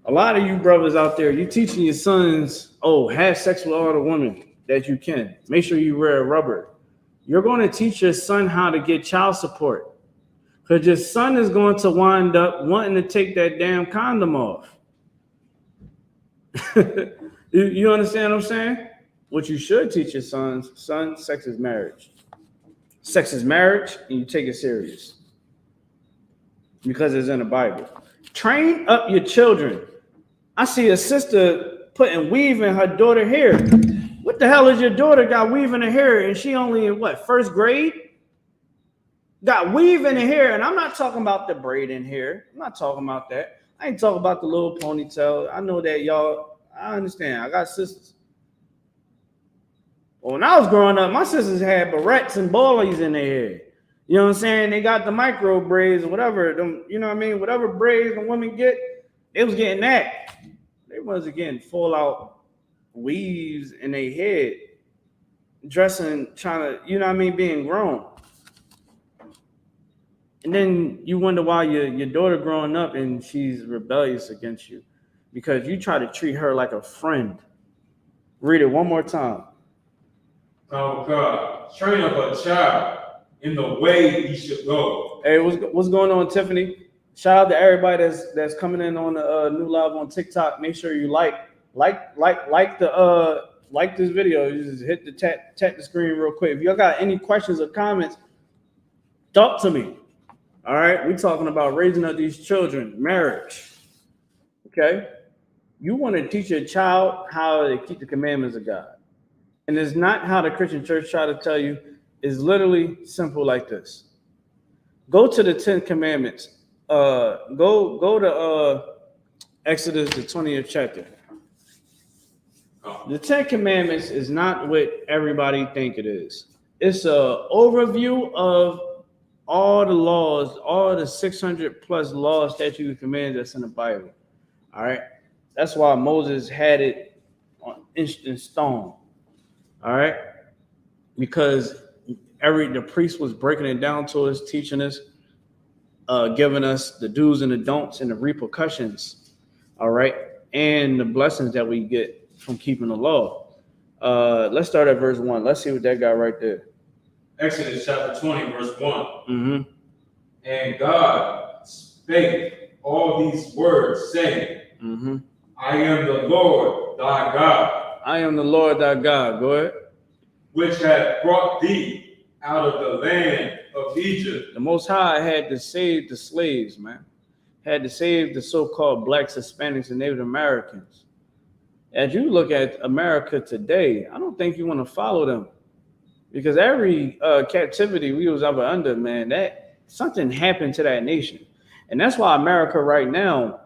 A lot of you brothers out there, you teaching your sons, have sex with all the women that you can. Make sure you wear a rubber. You're going to teach your son how to get child support. Because your son is going to wind up wanting to take that damn condom off. You understand what I'm saying? What you should teach your son, sex is marriage. Sex is marriage, and you take it serious. Because it's in the Bible. Train up your children. I see a sister putting weave in her daughter's hair. What the hell is your daughter got weave in her hair and she only in what, first grade? Got weave in her hair, and I'm not talking about the braid in hair. I'm not talking about that. I ain't talking about the little ponytail. I know that y'all, I understand. I got sisters. Well, when I was growing up, my sisters had barrettes and ballies in their hair. You know what I'm saying? They got the micro braids or whatever. Them, you know what I mean? Whatever braids the women get, they was getting that. They wasn't getting full out weaves in their head, dressing, trying to, you know what I mean, being grown. And then you wonder why your daughter growing up and she's rebellious against you because you try to treat her like a friend. Read it one more time. Oh God, train up a child in the way he should go. Hey, what's going on, Tiffany? Shout out to everybody that's coming in on the new live on TikTok. Make sure you like this video. You just hit the tap the screen real quick. If y'all got any questions or comments, talk to me. All right, we're talking about raising up these children, marriage. Okay, you want to teach your child how to keep the commandments of God, and it's not how the Christian church try to tell you. It's literally simple like this. Go to the 10 commandments. Go to Exodus, the 20th chapter. The 10 commandments is not what everybody think it is. It's a overview of all the laws, all the 600 plus laws, statutes, and commands that's in the Bible. All right. That's why Moses had it in stone. All right. Because the priest was breaking it down to us, teaching us, giving us the do's and the don'ts and the repercussions. All right. And the blessings that we get from keeping the law. Let's start at verse 1. Let's see what that got right there. Exodus chapter 20, verse 1. Mm-hmm. And God spake all these words, saying, mm-hmm. I am the Lord thy God. I am the Lord thy God. Go ahead. Which had brought thee out of the land of Egypt. The Most High had to save the slaves, man. Had to save the so-called blacks, Hispanics, and Native Americans. As you look at America today, I don't think you want to follow them. Because every captivity we was ever under, man, that something happened to that nation. And that's why America right now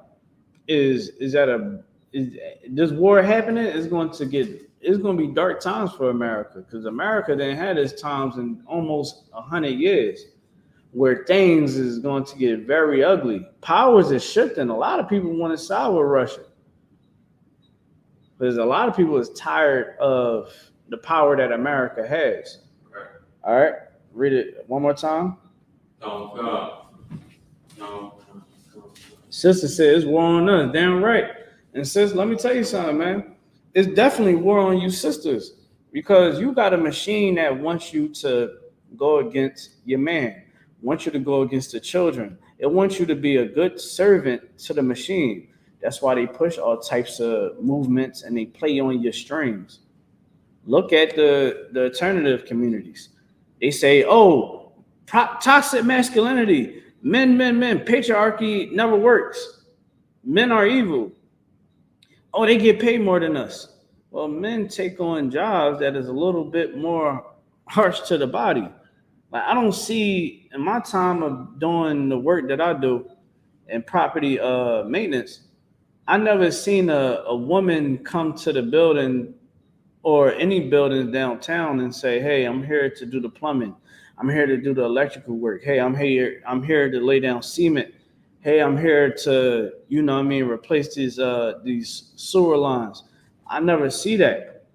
is this war happening is going to be dark times for America, because America didn't have this times in almost 100 years where things is going to get very ugly. Powers is shifting. A lot of people want to side with Russia because a lot of people is tired of the power that America has. Right. All right, read it one more time. No, God. No. Sister says war on us. Damn right. And sis, let me tell you something, man. It's definitely war on you sisters, because you got a machine that wants you to go against your man, wants you to go against the children. It wants you to be a good servant to the machine. That's why they push all types of movements and they play on your strings. Look at the alternative communities. They say, oh, toxic masculinity, men, patriarchy never works. Men are evil. Oh, they get paid more than us. Well, men take on jobs that is a little bit more harsh to the body. Like I don't see in my time of doing the work that I do in property maintenance, I never seen a woman come to the building or any buildings downtown and say, "Hey, I'm here to do the plumbing. I'm here to do the electrical work. Hey, I'm here to lay down cement. Hey, I'm here to, what I mean, replace these sewer lines." I never see that.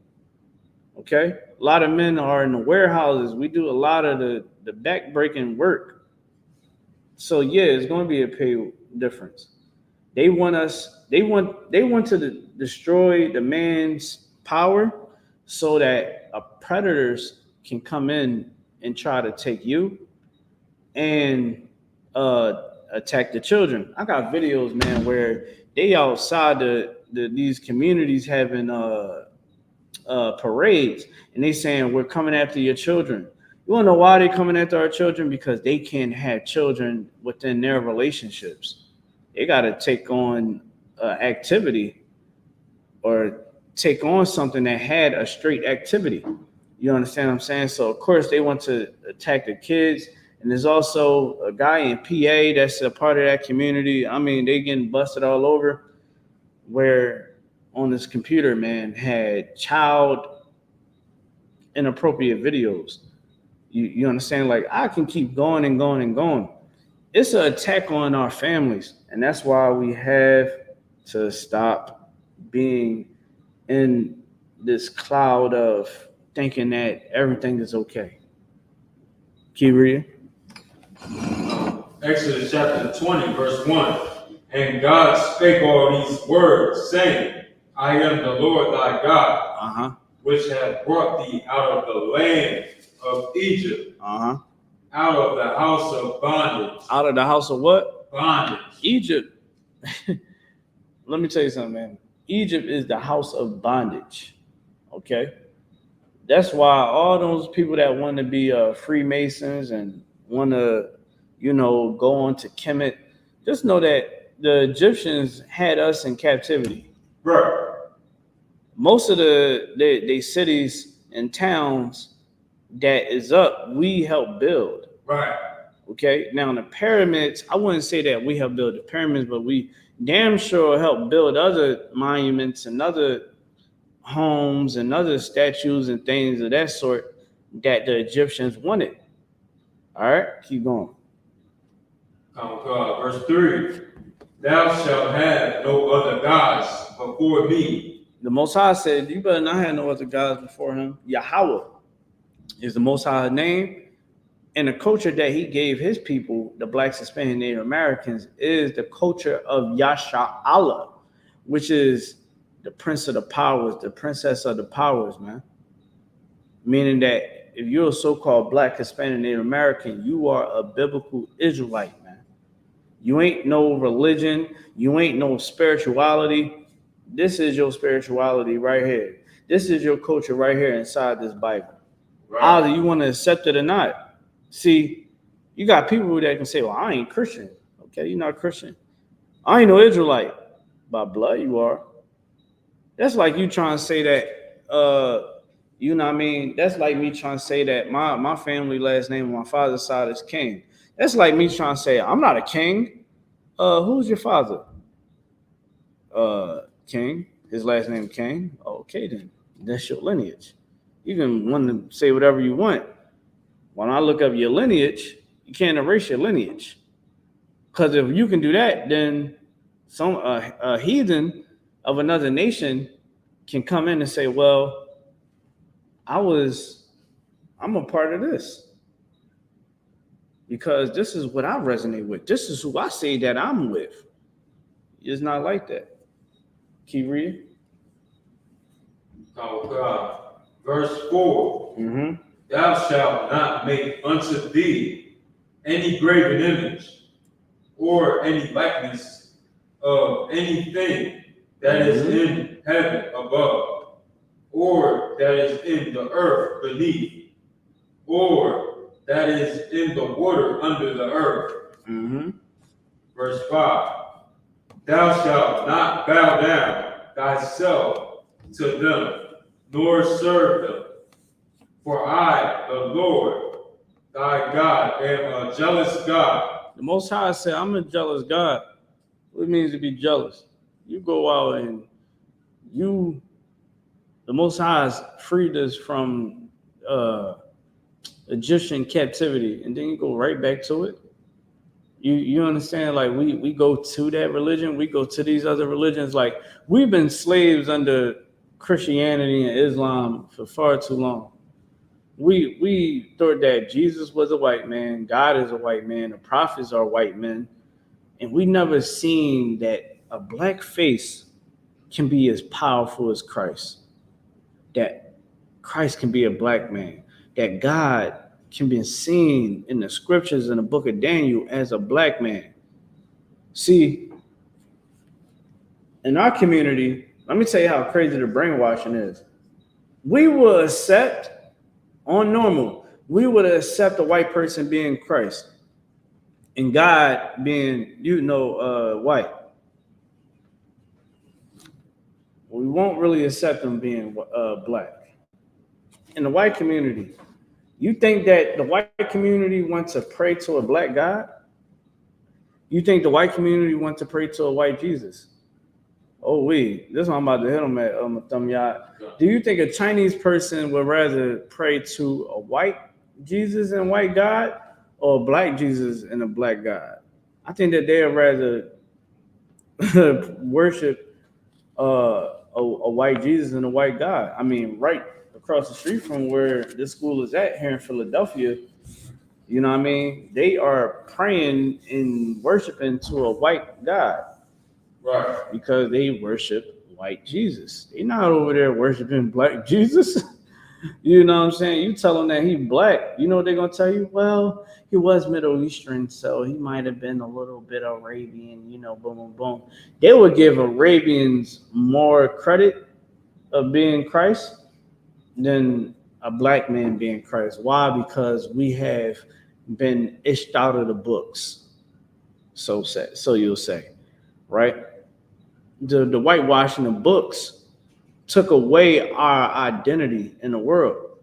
Okay? A lot of men are in the warehouses. We do a lot of the back breaking work. So yeah, it's going to be a pay difference. They want to destroy the man's power so that predators can come in and try to take you and attack the children. I got videos, man, where they outside these communities having parades, and they saying we're coming after your children. You want to know why they coming after our children? Because they can't have children within their relationships. They got to take on activity or take on something that had a straight activity. You understand what I'm saying? So of course they want to attack the kids. And there's also a guy in PA that's a part of that community. I mean, they getting busted all over, where on this computer, man, had child inappropriate videos. You understand? Like I can keep going and going and going. It's an attack on our families, and that's why we have to stop being in this cloud of thinking that everything is okay. Keep reading. Exodus chapter 20, verse 1. And God spake all these words, saying, I am the Lord thy God, which hath brought thee out of the land of Egypt, out of the house of bondage. Out of the house of what? Bondage. Egypt. Let me tell you something, man. Egypt is the house of bondage. Okay? That's why all those people that want to be Freemasons and want to, go on to Kemet, just know that the Egyptians had us in captivity. Right. Most of the cities and towns that is up, we helped build. Right. Okay. Now the pyramids, I wouldn't say that we helped build the pyramids, but we damn sure helped build other monuments and other homes and other statues and things of that sort that the Egyptians wanted. All right, keep going. Verse 3. Thou shalt have no other gods before me. The Most High said, you better not have no other gods before him. Yahweh is the Most High's name. And the culture that he gave his people, the Blacks, Hispanic, Native Americans, is the culture of Yasha Allah, which is the prince of the powers, the princess of the powers, man. Meaning that if you're a so-called Black, Hispanic, Native American, you are a biblical Israelite, man. You ain't no religion. You ain't no spirituality. This is your spirituality right here. This is your culture right here inside this Bible. Right. Either you want to accept it or not. See, you got people that can say, well, I ain't Christian. Okay, you're not Christian. I ain't no Israelite. By blood, you are. That's like you trying to say that, you know what I mean? That's like me trying to say that my family last name on my father's side is King. That's like me trying to say, I'm not a king. Who's your father? King. His last name King. Okay, then. That's your lineage. You can want to say whatever you want. When I look up your lineage, you can't erase your lineage. Because if you can do that, then some a heathen of another nation can come in and say, well, I'm a part of this. Because this is what I resonate with. This is who I say that I'm with. It's not like that. Keep reading. Oh, God. Verse 4. Mm-hmm. Thou shalt not make unto thee any graven image or any likeness of anything that is in heaven above, or that is in the earth beneath, or that is in the water under the earth. Verse 5. Thou shalt not bow down thyself to them, nor serve them. For I, the Lord, thy God, am a jealous God. The Most High said, I'm a jealous God. What it means to be jealous? You go out and the Most High has freed us from Egyptian captivity, and then you go right back to it. You understand? Like we go to that religion, we go to these other religions. Like we've been slaves under Christianity and Islam for far too long. We thought that Jesus was a white man, God is a white man, the prophets are white men, and we never seen that a black face can be as powerful as Christ. That Christ can be a black man. That God can be seen in the scriptures in the book of Daniel as a black man. See, in our community, let me tell you how crazy the brainwashing is. We will accept, on normal, we would accept a white person being Christ and God being, white. We won't really accept them being black. In the white community, you think that the white community wants to pray to a black God? You think the white community wants to pray to a white Jesus? Oh, this one I'm about to hit them at thumb yard. Do you think a Chinese person would rather pray to a white Jesus and white God or a black Jesus and a black God? I think that they'd rather worship a white Jesus and a white God. I mean, right across the street from where this school is at here in Philadelphia, you know what I mean? They are praying and worshiping to a white God. Right. Because they worship white Jesus. They're not over there worshiping black Jesus. You know what I'm saying? You tell them that he's black. You know what they're going to tell you? Well, he was Middle Eastern, so he might have been a little bit Arabian, boom, boom, boom. They would give Arabians more credit of being Christ than a black man being Christ. Why? Because we have been ished out of the books. So you'll say, right? The whitewashing of books took away our identity in the world.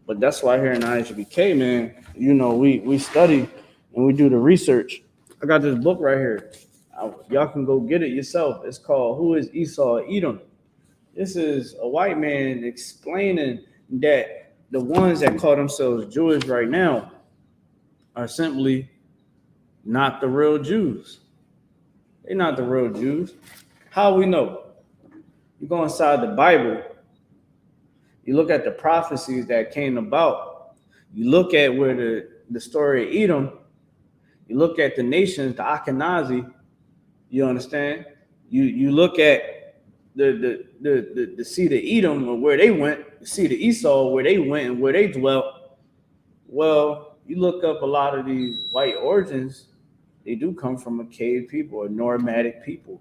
But that's why here in Isupk, man, we study and we do the research. I got this book right here. Y'all can go get it yourself. It's called Who is Esau Edom? This is a white man explaining that the ones that call themselves Jewish right now are simply not the real Jews. They're not the real Jews. How we know? You go inside the Bible, you look at the prophecies that came about, you look at where the story of Edom, you look at the nations, the Ashkenazi, you understand? You look at the seed of Edom or where they went, the seed of Esau, where they went and where they dwelt. Well, you look up a lot of these white origins, they do come from a cave people or nomadic people.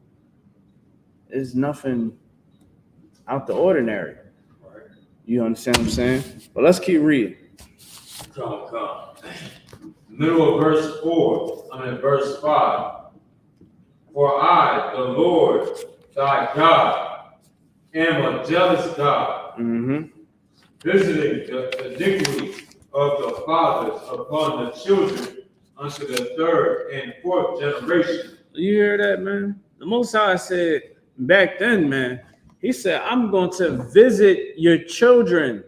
There's nothing out the ordinary. Right. You understand what I'm saying? But let's keep reading. Come. Middle of verse 5. For I, the Lord, thy God, am a jealous God, visiting the iniquity of the fathers upon the children unto the third and fourth generation. You hear that, man? The Most High said back then, man, he said, I'm going to visit your children.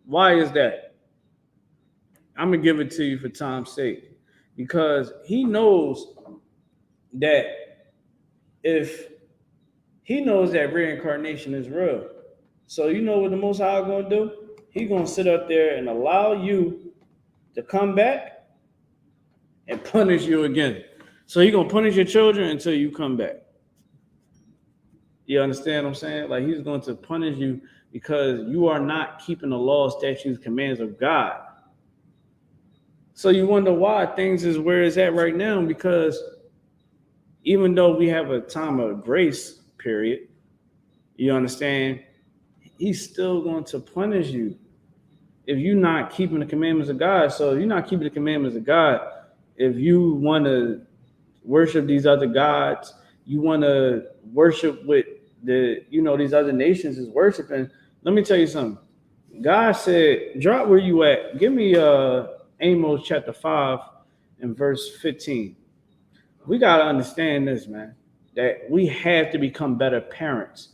Why is that? I'm going to give it to you for time's sake. Because he knows that reincarnation is real. So you know what the Most High is going to do? He's going to sit up there and allow you to come back and punish you again. So he's going to punish your children until you come back. You understand what I'm saying? Like he's going to punish you because you are not keeping the laws, statutes, commands of God. So you wonder why things is where it's at right now, because even though we have a time of grace period, you understand, he's still going to punish you if you're not keeping the commandments of God. So if you're not keeping the commandments of God, if you want to worship these other gods, you want to worship with these other nations is worshiping, Let me tell you something. God said, drop where you at. Give me Amos chapter 5 and verse 15. We gotta understand this, man. That we have to become better parents.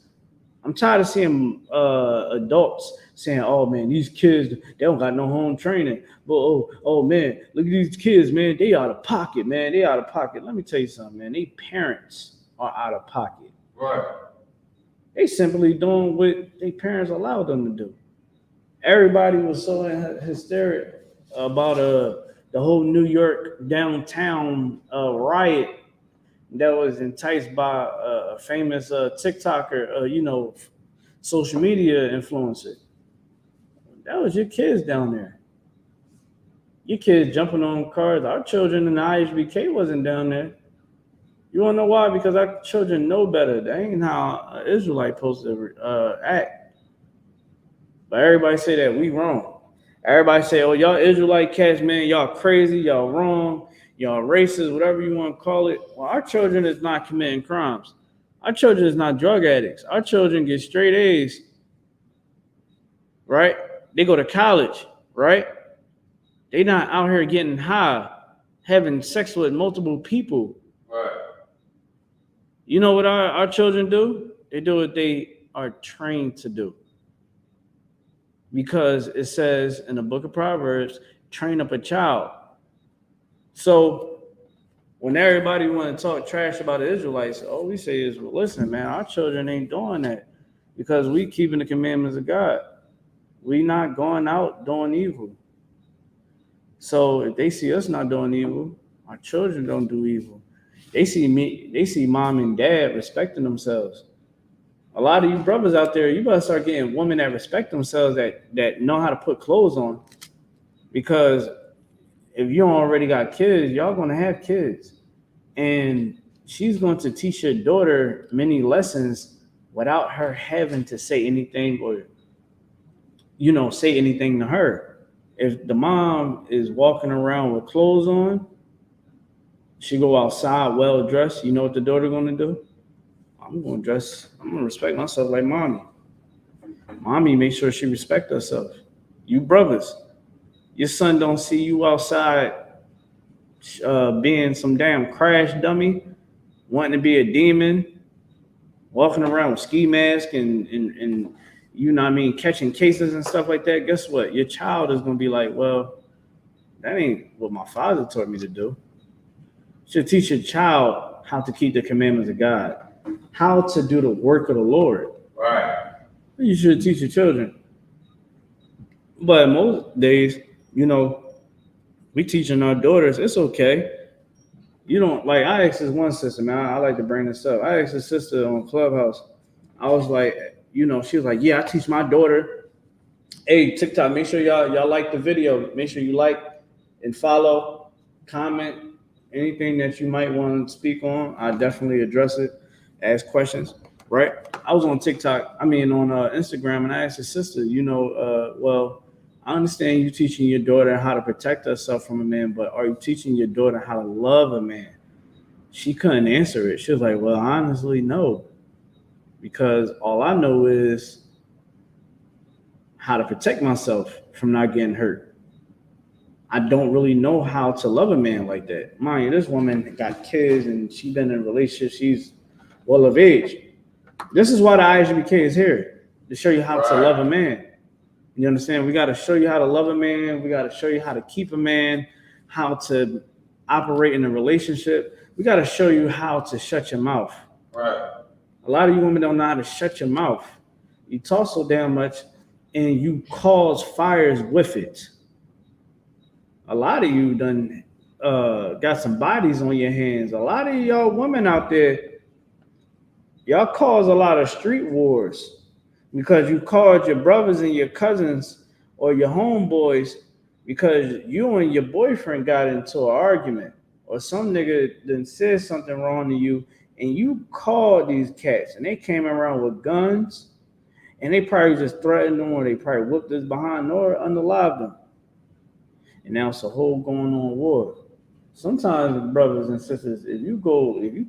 I'm tired of seeing adults saying, "Oh man, these kids they don't got no home training." But oh man, look at these kids, man. They out of pocket, man. They out of pocket. Let me tell you something, man. They parents are out of pocket. Right. They simply doing what their parents allowed them to do. Everybody was so hysteric about the whole New York downtown riot that was enticed by a famous TikToker, social media influencer. That was your kids down there. Your kids jumping on cars. Our children in the ISBK wasn't down there. You want to know why? Because our children know better. That ain't how an Israelite supposed to act. But everybody say that we wrong. Everybody say, "Oh, y'all Israelite cats, man, y'all crazy, y'all wrong, y'all racist, whatever you want to call it." Well, our children is not committing crimes. Our children is not drug addicts. Our children get straight A's, right? They go to college, right? They not out here getting high, having sex with multiple people. Right. You know what our children do? They do what they are trained to do. Because it says in the book of Proverbs, train up a child. So when everybody want to talk trash about the Israelites, all we say is, well, listen, man, our children ain't doing that because we keeping the commandments of God. We not going out doing evil. So if they see us not doing evil, our children don't do evil. They see mom and dad respecting themselves. A lot of you brothers out there, you better start getting women that respect themselves, that know how to put clothes on. Because if you already got kids, y'all going to have kids. And she's going to teach your daughter many lessons without her having to say anything or, say anything to her. If the mom is walking around with clothes on, she go outside well dressed, you know what the daughter going to do? I'm going to respect myself like mommy. Mommy, make sure she respect herself. You brothers, your son don't see you outside being some damn crash dummy, wanting to be a demon, walking around with ski mask and you know what I mean, catching cases and stuff like that. Guess what? Your child is going to be like, well, that ain't what my father taught me to do. You should teach your child how to keep the commandments of God, how to do the work of the Lord. Right. You should teach your children. But most days, we teaching our daughters, it's okay. You don't, like, I asked this one sister, man, I like to bring this up. I asked this sister on Clubhouse. I was like, she was like, yeah, I teach my daughter. Hey, TikTok, make sure y'all like the video. Make sure you like and follow, comment, anything that you might want to speak on. I definitely address it, ask questions, right? I was on TikTok, on Instagram, and I asked his sister, well, I understand you teaching your daughter how to protect herself from a man, but are you teaching your daughter how to love a man? She couldn't answer it. She was like, well, honestly, no, because all I know is how to protect myself from not getting hurt. I don't really know how to love a man like that. Mind you, this woman got kids and she's been in a relationship. She's well of age. This is why the ISBK is here, to show you how to love a man. You understand? We got to show you how to love a man. We got to show you how to keep a man, how to operate in a relationship. We got to show you how to shut your mouth. Right. A lot of you women don't know how to shut your mouth. You talk so damn much and you cause fires with it. A lot of you done got some bodies on your hands. A lot of y'all women out there, y'all cause a lot of street wars because you called your brothers and your cousins or your homeboys because you and your boyfriend got into an argument or some nigga then said something wrong to you and you called these cats and they came around with guns and they probably just threatened them or they probably whooped us behind or unalived them. And now it's a whole going on war. Sometimes, brothers and sisters, if you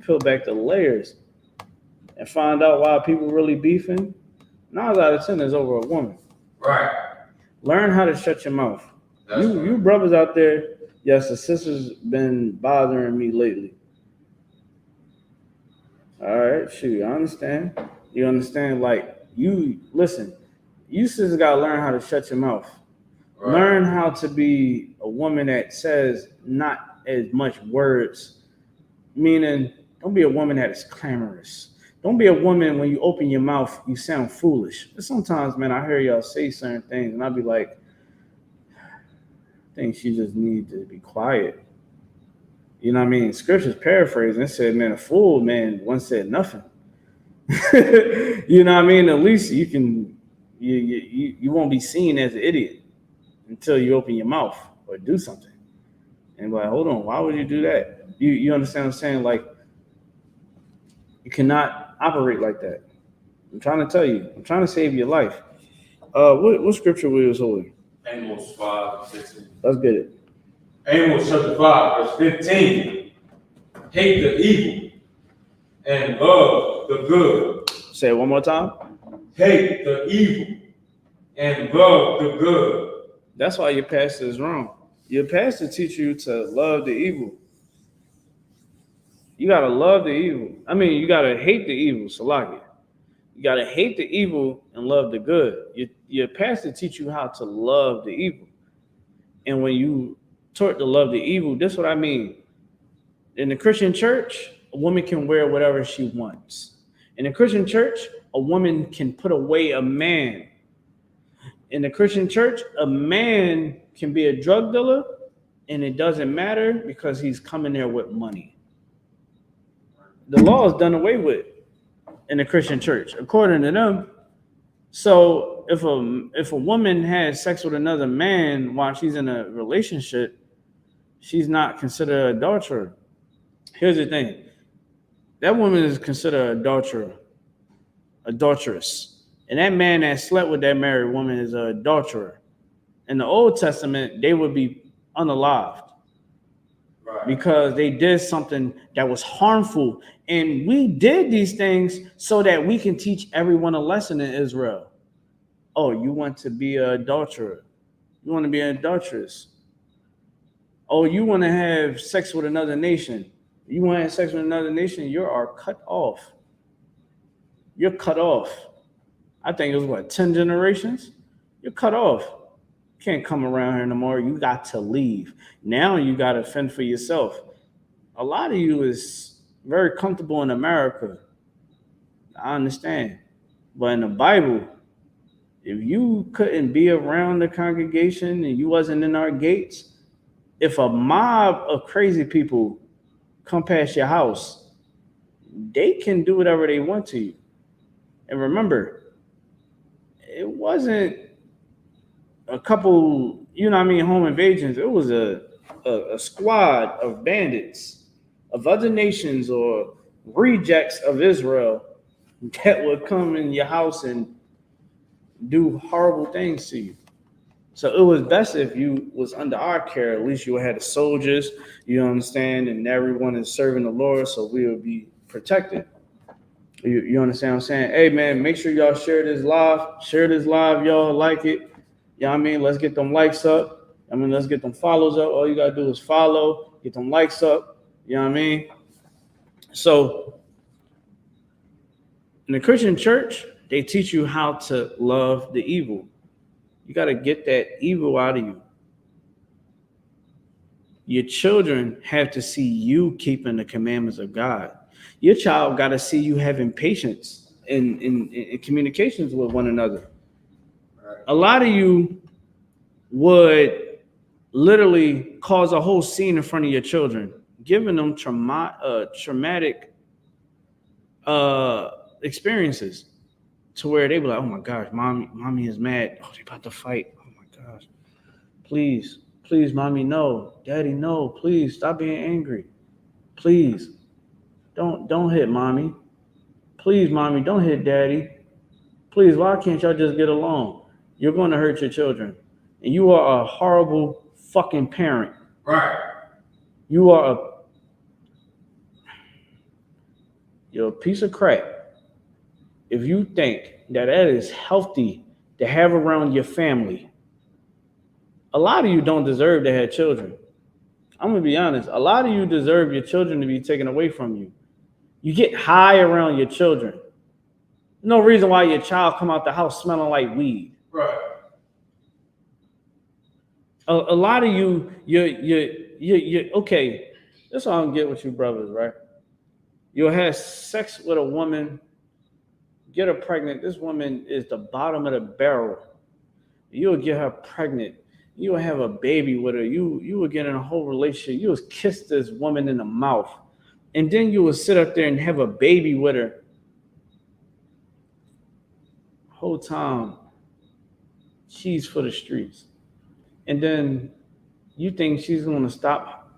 peel back the layers and find out why people really beefing, 9 out of 10 is over a woman. Right. Learn how to shut your mouth. That's right. You brothers out there, yes, the sister's been bothering me lately. All right, shoot, I understand. You understand? Like, you listen, you sisters gotta learn how to shut your mouth. Right. Learn how to be a woman that says not as much words. Meaning, don't be a woman that is clamorous. Don't be a woman when you open your mouth, you sound foolish. But sometimes, man, I hear y'all say certain things, and I'll be like, I think she just needs to be quiet. You know what I mean? Scripture's paraphrasing. It said, man, a fool, man, once said nothing. You know what I mean? At least you can, you won't be seen as an idiot until you open your mouth or do something. And like, hold on, why would you do that? You understand what I'm saying? Like, you cannot operate like that. I'm trying to tell you. I'm trying to save your life. What scripture we was holding? Amos 5:16. Let's get it. Amos chapter 5, verse 15. Hate the evil and love the good. Say it one more time. Hate the evil and love the good. That's why your pastor is wrong. Your pastor teach you to love the evil. You gotta love the evil. I mean, you gotta hate the evil, Salaki. You gotta hate the evil and love the good. Your pastor teach you how to love the evil. And when you taught to love the evil, this is what I mean. In the Christian church, a woman can wear whatever she wants. In the Christian church, a woman can put away a man. In the Christian church, a man can be a drug dealer, and it doesn't matter because he's coming there with money. The law is done away with in the Christian church, according to them. So if a woman has sex with another man while she's in a relationship, she's not considered an adulterer. Here's the thing. That woman is considered an adulteress. And that man that slept with that married woman is an adulterer. In the Old Testament, they would be unalived. Right. Because they did something that was harmful. And we did these things so that we can teach everyone a lesson in Israel. Oh, you want to be an adulterer. You want to be an adulteress. Oh, you want to have sex with another nation. You want to have sex with another nation, you are cut off. You're cut off. I think it was 10 generations? You're cut off. Can't come around here no more. You got to leave. Now you got to fend for yourself. A lot of you is very comfortable in America. I understand. But in the Bible, if you couldn't be around the congregation and you wasn't in our gates, if a mob of crazy people come past your house, they can do whatever they want to you. And remember, it wasn't a couple, home invasions. It was a squad of bandits of other nations or rejects of Israel that would come in your house and do horrible things to you. So it was best if you was under our care. At least you had the soldiers, you understand, and everyone is serving the Lord, so we would be protected. You understand what I'm saying? Hey, man, make sure y'all share this live. Share this live, y'all. Like it. You know what I mean? Let's get them likes up. Let's get them follows up. All you got to do is follow, get them likes up. You know what I mean? So in the Christian church, they teach you how to love the evil. You got to get that evil out of you. Your children have to see you keeping the commandments of God. Your child got to see you having patience in communications with one another. A lot of you would literally cause a whole scene in front of your children, giving them traumatic experiences to where they be like, oh my gosh, mommy is mad. Oh, they about to fight. Oh my gosh. Please, mommy, no. Daddy, no. Please, stop being angry. Please, don't hit mommy. Please, mommy, don't hit daddy. Please, why can't y'all just get along? You're going to hurt your children. And you are a horrible fucking parent. Right. You're a piece of crap if you think that is healthy to have around your family. A lot of you don't deserve to have children. I'm gonna be honest. A lot of you deserve your children to be taken away from you. You get high around your children. No reason why your child come out the house smelling like weed. Right. A lot of you okay. That's all I'm getting with you brothers, right? You'll have sex with a woman, get her pregnant. This woman is the bottom of the barrel. You'll get her pregnant. You will have a baby with her. You will get in a whole relationship. You will kiss this woman in the mouth. And then you will sit up there and have a baby with her. Whole time, she's for the streets. And then you think she's going to stop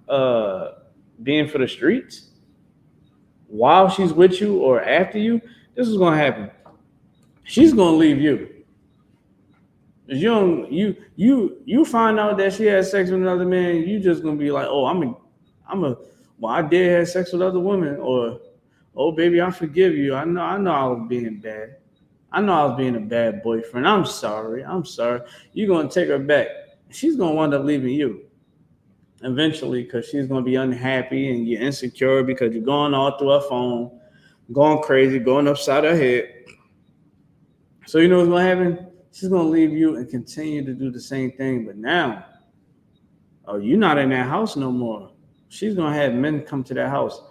being for the streets while she's with you or after you? This is going to happen. She's going to leave you. You find out that she had sex with another man, you just gonna be like, oh, well, I did have sex with other women, or oh baby, I forgive you. I know I was being bad. I know I was being a bad boyfriend. I'm sorry. You're gonna take her back. She's gonna wind up leaving you eventually because she's gonna be unhappy and you're insecure because you're going all through her phone, going crazy, going upside her head. So you know what's gonna happen? She's going to leave you and continue to do the same thing. But now, oh, you're not in that house no more. She's going to have men come to that house.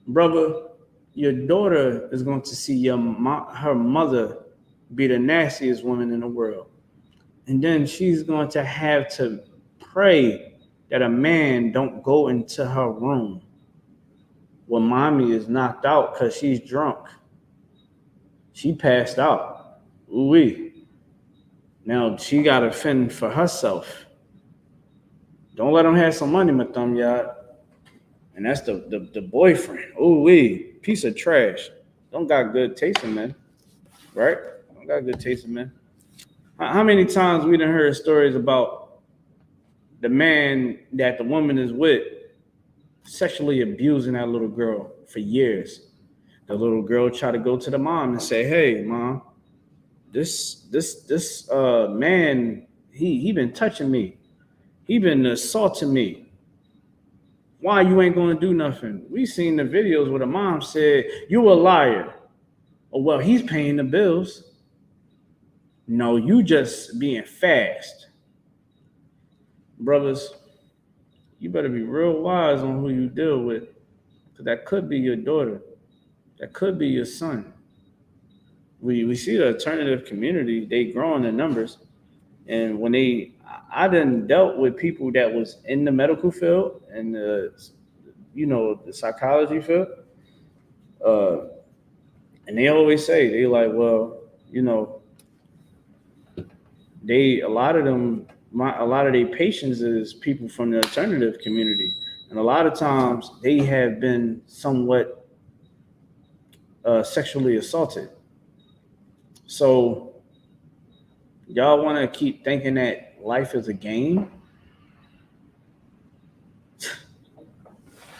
Brother, your daughter is going to see her mother be the nastiest woman in the world. And then she's going to have to pray that a man don't go into her room when mommy is knocked out because she's drunk. She passed out. Ooh-wee. Now she got to fend for herself. Don't let him have some money, my thumb yard. And that's the boyfriend. Ooh-wee. Piece of trash. Don't got good taste in men. Right? Don't got good taste in men. How many times we done heard stories about the man that the woman is with sexually abusing that little girl for years? The little girl tried to go to the mom and say, hey, mom, this man, he been touching me. He been assaulting me. Why you ain't gonna do nothing? We seen the videos where the mom said, you a liar. Oh, well, he's paying the bills. No, you just being fast. Brothers, you better be real wise on who you deal with. Because that could be your daughter. That could be your son. We see the alternative community, they growing in numbers. And when I done dealt with people that was in the medical field and the psychology field. And they always say, they like, well, a lot of their patients is people from the alternative community. And a lot of times they have been somewhat sexually assaulted. So y'all want to keep thinking that life is a game?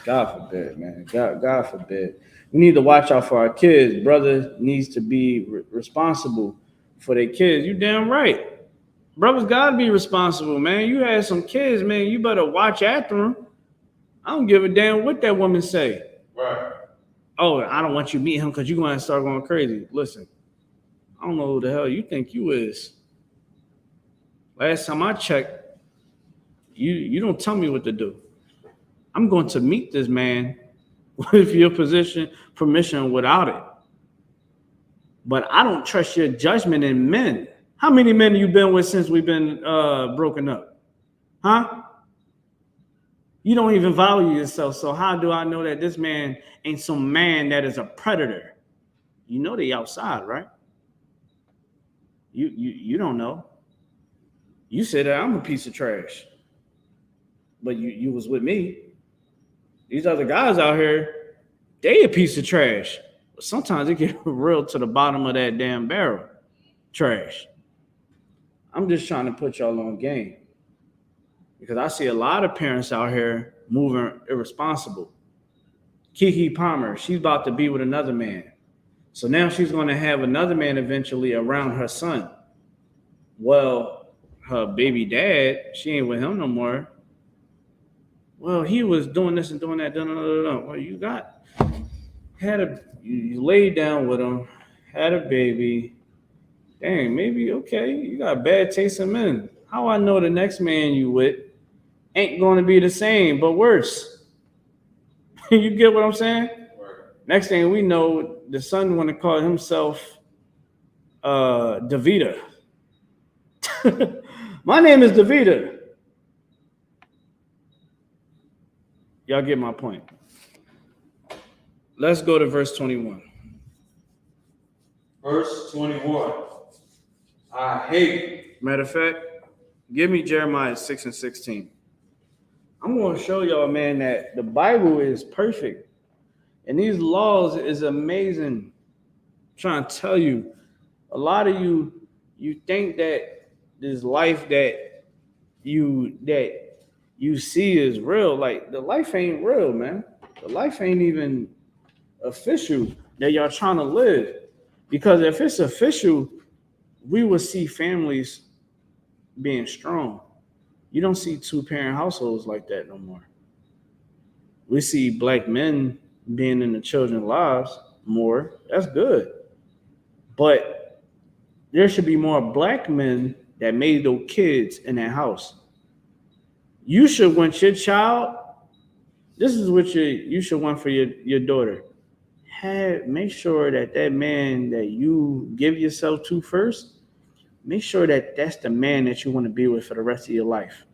God forbid, man. God forbid. We need to watch out for our kids. Brother needs to be responsible for their kids. You damn right. Brothers got to be responsible, man. You had some kids, man. You better watch after them. I don't give a damn what that woman say. Right. Oh, I don't want you to meet him because you're going to start going crazy. Listen, I don't know who the hell you think you is. Last time I checked, you don't tell me what to do. I'm going to meet this man with your permission without it. But I don't trust your judgment in men. How many men have you been with since we've been broken up? Huh? You don't even value yourself. So how do I know that this man ain't some man that is a predator? You know they outside, right? You don't know. You said that I'm a piece of trash. But you was with me. These other guys out here, they a piece of trash. But sometimes it get real to the bottom of that damn barrel. Trash. I'm just trying to put y'all on game. Because I see a lot of parents out here moving irresponsible. Keke Palmer, she's about to be with another man. So now she's going to have another man eventually around her son. Well, her baby dad, she ain't with him no more. Well, he was doing this and doing that. Well, you laid down with him, had a baby. Dang, maybe okay. You got bad taste in men. How I know the next man you with ain't going to be the same, but worse. You get what I'm saying? Next thing we know, the son want to call himself Davida. My name is Davida. Y'all get my point. Let's go to verse 21. Verse 21. I hate. Matter of fact, give me Jeremiah 6 and 16. I'm going to show y'all, man, that the Bible is perfect. And these laws is amazing. I'm trying to tell you, a lot of you think that this life that you see is real. Like, the life ain't real, man. The life ain't even official that y'all trying to live. Because if it's official, we will see families being strong. You don't see 2-parent households like that no more. We see black men being in the children's lives more. That's good. But there should be more black men that made those kids in that house. You should want your child, this is what you should want for your daughter. Make sure that man that you give yourself to first, make sure that that's the man that you want to be with for the rest of your life.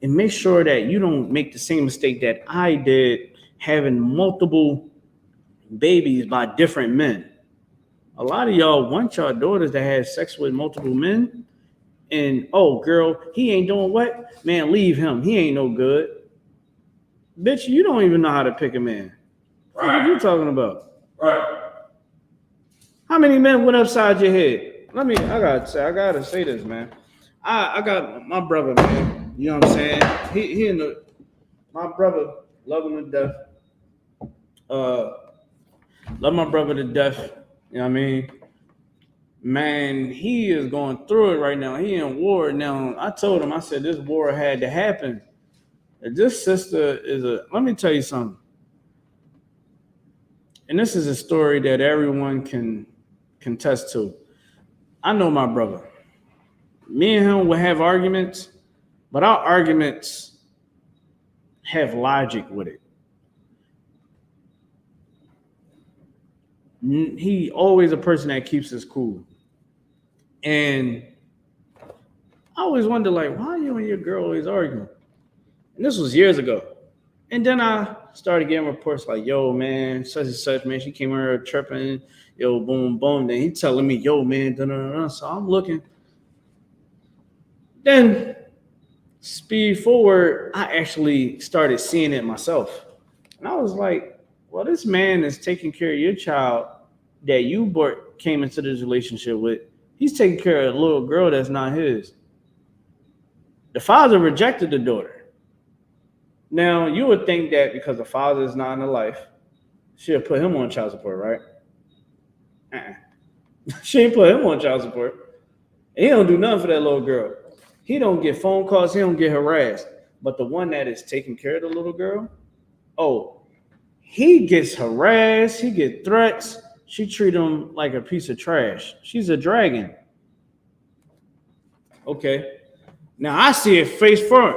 And make sure that you don't make the same mistake that I did, having multiple babies by different men. A lot of y'all want your daughters to have sex with multiple men. And, oh, girl, he ain't doing what? Man, leave him. He ain't no good. Bitch, you don't even know how to pick a man. Right. What are you talking about? Right. How many men went upside your head? I gotta say this, man. I got my brother, man. You know what I'm saying? My brother, love him to death. Love my brother to death. You know what I mean? Man, he is going through it right now. He in war now. I told him, I said, this war had to happen. This sister let me tell you something. And this is a story that everyone can contest to. I know my brother. Me and him will have arguments, but our arguments have logic with it. He always a person that keeps us cool. And I always wonder, like, why you and your girl always arguing? And this was years ago. And then I started getting reports like, yo, man, such and such, man, she came in here tripping, yo, boom, boom. Then he telling me, yo, man, da-da-da-da. So I'm looking. Then speed forward, I actually started seeing it myself. And I was like, well, this man is taking care of your child that you came into this relationship with. He's taking care of a little girl that's not his. The father rejected the daughter. Now, you would think that because the father is not in her life, she'll put him on child support, right? She ain't put him on child support. And he don't do nothing for that little girl. He don't get phone calls. He don't get harassed. But the one that is taking care of the little girl, oh, he gets harassed. He gets threats. She treat him like a piece of trash. She's a dragon. Okay. Now I see it face front.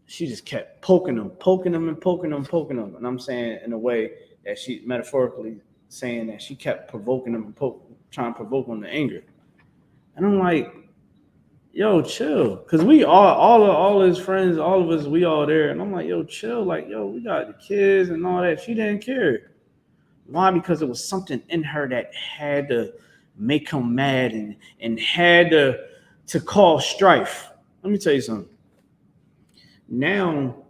She just kept poking him. And I'm saying in a way that she metaphorically saying that she kept provoking him and trying to provoke him to anger. And I'm like, yo, chill. Because we all his friends, all of us, we all there. And I'm like, yo, chill. Like, yo, we got the kids and all that. She didn't care. Why? Because it was something in her that had to make him mad and had to cause strife. Let me tell you something. Now,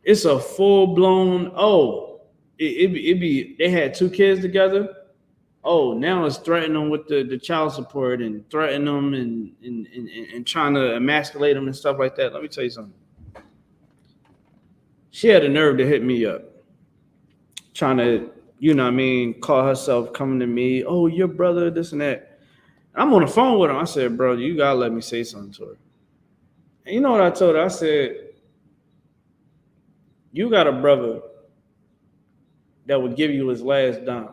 it's a full-blown, they had 2 kids together. Oh, now it's threatening them with the child support and threatening them and trying to emasculate them and stuff like that. Let me tell you something. She had the nerve to hit me up, trying to you know what I mean, call herself coming to me, oh, your brother, this and that. I'm on the phone with her. I said, bro, you gotta let me say something to her. And you know what I told her? I said, you got a brother that would give you his last dime,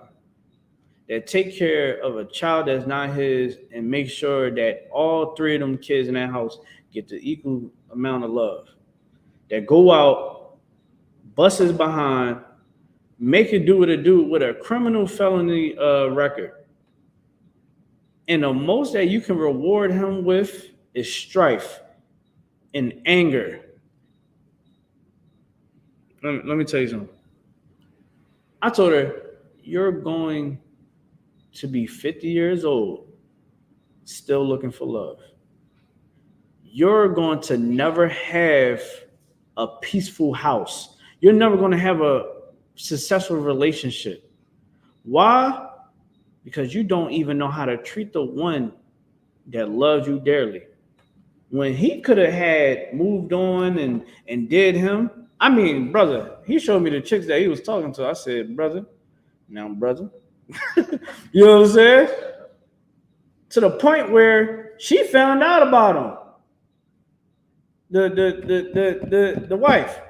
that take care of a child that's not his and make sure that all three of them kids in that house get the equal amount of love. That go out, bust his behind, make it do what it do with a criminal felony record. And the most that you can reward him with is strife and anger. Let me tell you something. I told her, you're going to be 50 years old, still looking for love. You're going to never have a peaceful house. You're never going to have a successful relationship. Why? Because you don't even know how to treat the one that loves you dearly. When he could have had moved on and did him, I mean, brother, he showed me the chicks that he was talking to. I said, brother, now brother. You know what I'm saying? To the point where she found out about him. The wife,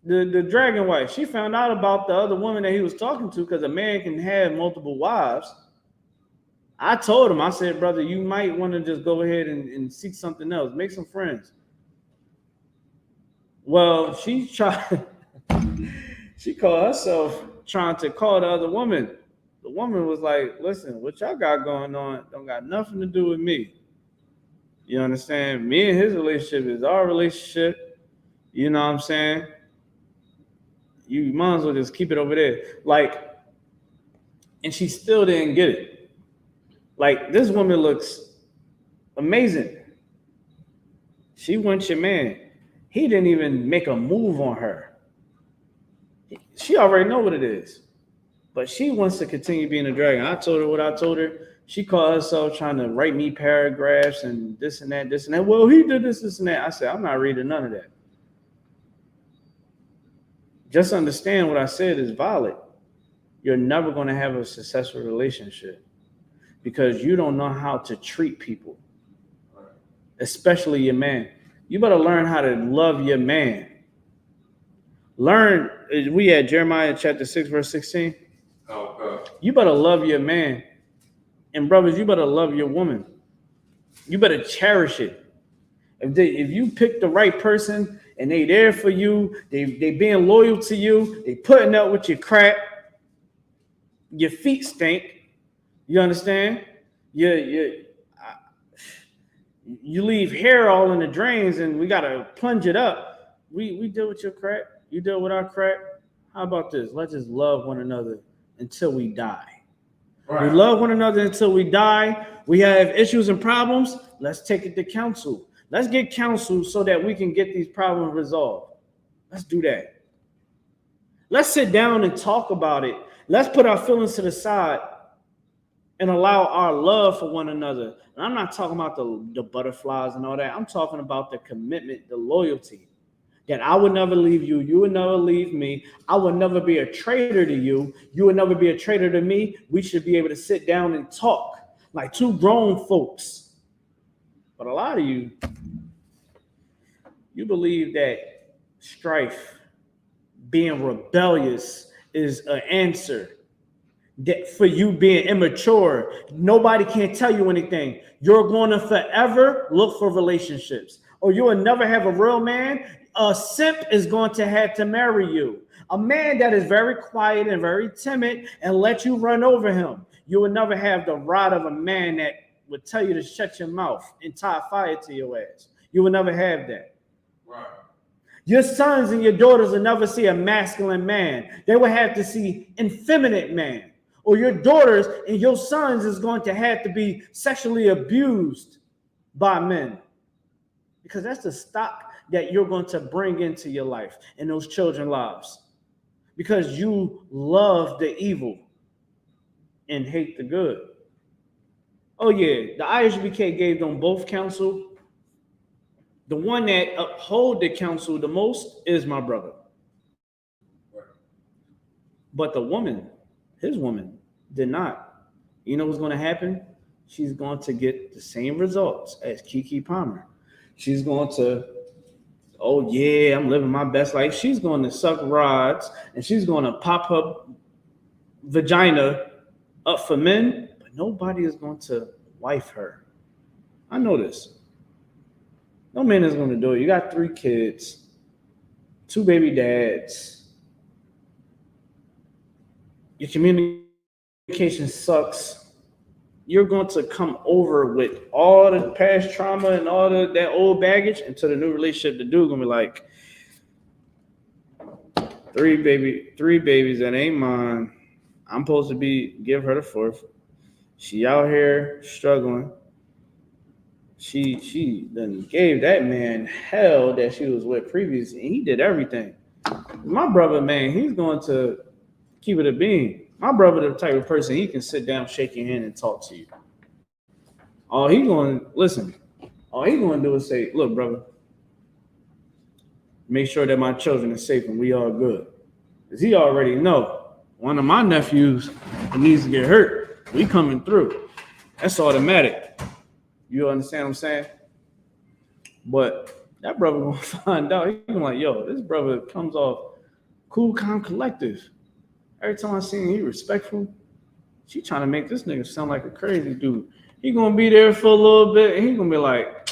the dragon wife, she found out about the other woman that he was talking to, because a man can have multiple wives. I told him, I said, brother, you might want to just go ahead and seek something else, make some friends. Well, she tried, she called herself trying to call the other woman. The woman was like, listen, what y'all got going on don't got nothing to do with me. You understand? Me and his relationship is our relationship. You know what I'm saying? You might as well just keep it over there. Like, and she still didn't get it. Like, this woman looks amazing. She wants your man. He didn't even make a move on her. She already know what it is. But she wants to continue being a dragon. I told her what I told her. She called herself trying to write me paragraphs and this and that, this and that. Well, he did this and that. I said, I'm not reading none of that. Just understand what I said is valid. You're never going to have a successful relationship because you don't know how to treat people, especially your man. You better learn how to love your man. Learn, we at Jeremiah chapter 6, verse 16. Okay. You better love your man. And brothers, you better love your woman. You better cherish it. If you pick the right person and they there for you, they being loyal to you, they putting up with your crap, your feet stink. You understand? You leave hair all in the drains and we gotta plunge it up. We deal with your crap. You deal with our crap. How about this? Let's just love one another until we die. Right. We love one another until we die. We have issues and problems. Let's take it to counsel. Let's get counsel so that we can get these problems resolved. Let's do that. Let's sit down and talk about it. Let's put our feelings to the side and allow our love for one another. And I'm not talking about the butterflies and all that. I'm talking about the commitment, the loyalty. That I would never leave you. You would never leave me. I would never be a traitor to you. You would never be a traitor to me. We should be able to sit down and talk like two grown folks. But a lot of you believe that strife, being rebellious is an answer. That for you being immature, nobody can tell you anything. You're going to forever look for relationships. Or you will never have a real man. A simp is going to have to marry you. A man that is very quiet and very timid and let you run over him. You will never have the rod of a man that would tell you to shut your mouth and tie fire to your ass. You will never have that. Right. Your sons and your daughters will never see a masculine man. They will have to see effeminate man. Or your daughters and your sons is going to have to be sexually abused by men. Because that's the stock that you're going to bring into your life and those children's lives. Because you love the evil and hate the good. Oh yeah, the Isupk gave them both counsel. The one that uphold the counsel the most is my brother. But the woman His woman did not. You know what's going to happen? She's going to get the same results as Keke Palmer. She's going to, oh yeah, I'm living my best life. She's going to suck rods and she's going to pop her vagina up for men, but nobody is going to wife her. I know this. No man is going to do it. You got 3 kids, 2 baby dads. Your communication sucks. You're going to come over with all the past trauma and all that old baggage into the new relationship. The dude gonna be like, 3 babies that ain't mine. I'm supposed to give her the 4th. She out here struggling. She then gave that man hell that she was with previously. And he did everything. My brother, man, he's going to keep it a bean. My brother, the type of person, he can sit down, shake your hand, and talk to you. All he going to do is say, look, brother, make sure that my children are safe and we all good. Because he already know one of my nephews needs to get hurt. We coming through. That's automatic. You understand what I'm saying? But that brother going to find out. He's going to like, yo, this brother comes off cool, calm, collective. Every time I see him, he respectful. She trying to make this nigga sound like a crazy dude. He gonna be there for a little bit, and he gonna be like,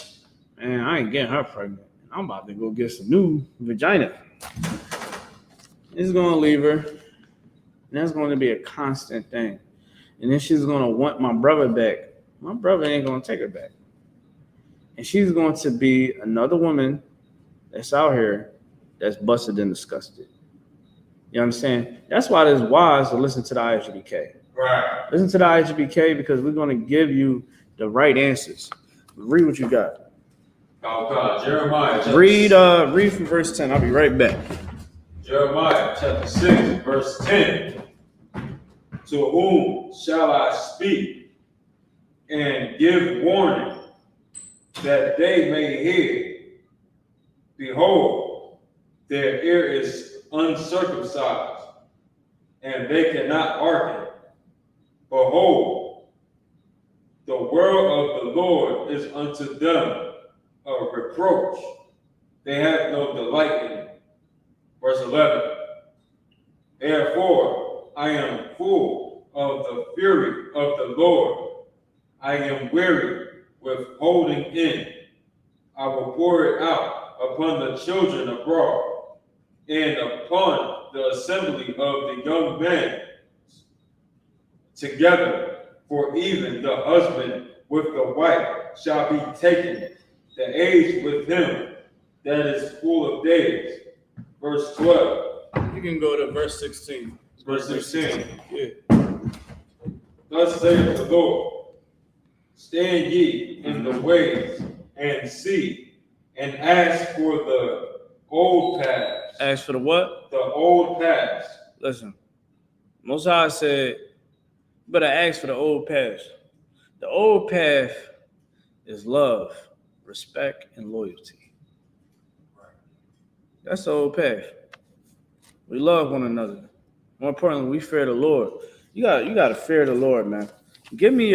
man, I ain't getting her pregnant. I'm about to go get some new vagina. He's gonna leave her, and that's going to be a constant thing. And then she's gonna want my brother back. My brother ain't gonna take her back. And she's going to be another woman that's out here that's busted and disgusted. You understand? That's why it's wise to listen to the ISUBK. Right. Listen to the ISUBK because we're going to give you the right answers. Read what you got. Oh God, Jeremiah. Read from verse 10. I'll be right back. Jeremiah chapter 6, verse 10. To whom shall I speak and give warning that they may hear? Behold, their ear is uncircumcised, and they cannot hearken. Behold, the word of the Lord is unto them a reproach. They have no delight in it. Verse 11. Therefore, I am full of the fury of the Lord. I am weary with holding in. I will pour it out upon the children abroad and upon the assembly of the young men together, for even the husband with the wife shall be taken, the age with him that is full of days. Verse 12. You can go to verse 16. Verse 16. Yeah. Thus saith the Lord, stand ye in the ways and see, and ask for the old paths. Ask for the what? The old paths. Listen, Most High said, you better ask for the old path. The old path is love, respect, and loyalty. That's the old path. We love one another. More importantly, we fear the Lord. You got to fear the Lord, man. Give me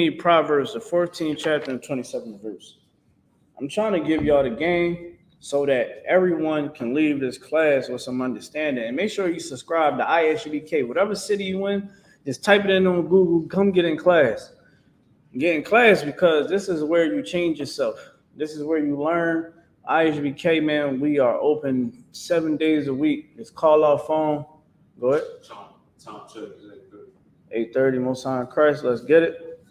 Proverbs, the 14th chapter and 27th verse. I'm trying to give y'all the game so that everyone can leave this class with some understanding. And make sure you subscribe to ISUBK. Whatever city you in, just type it in on Google. Come get in class. Get in class because this is where you change yourself. This is where you learn. ISUBK, man, we are open 7 days a week. It's call off phone. Go ahead. Time check. 8:30, Most High in Christ. Let's get it.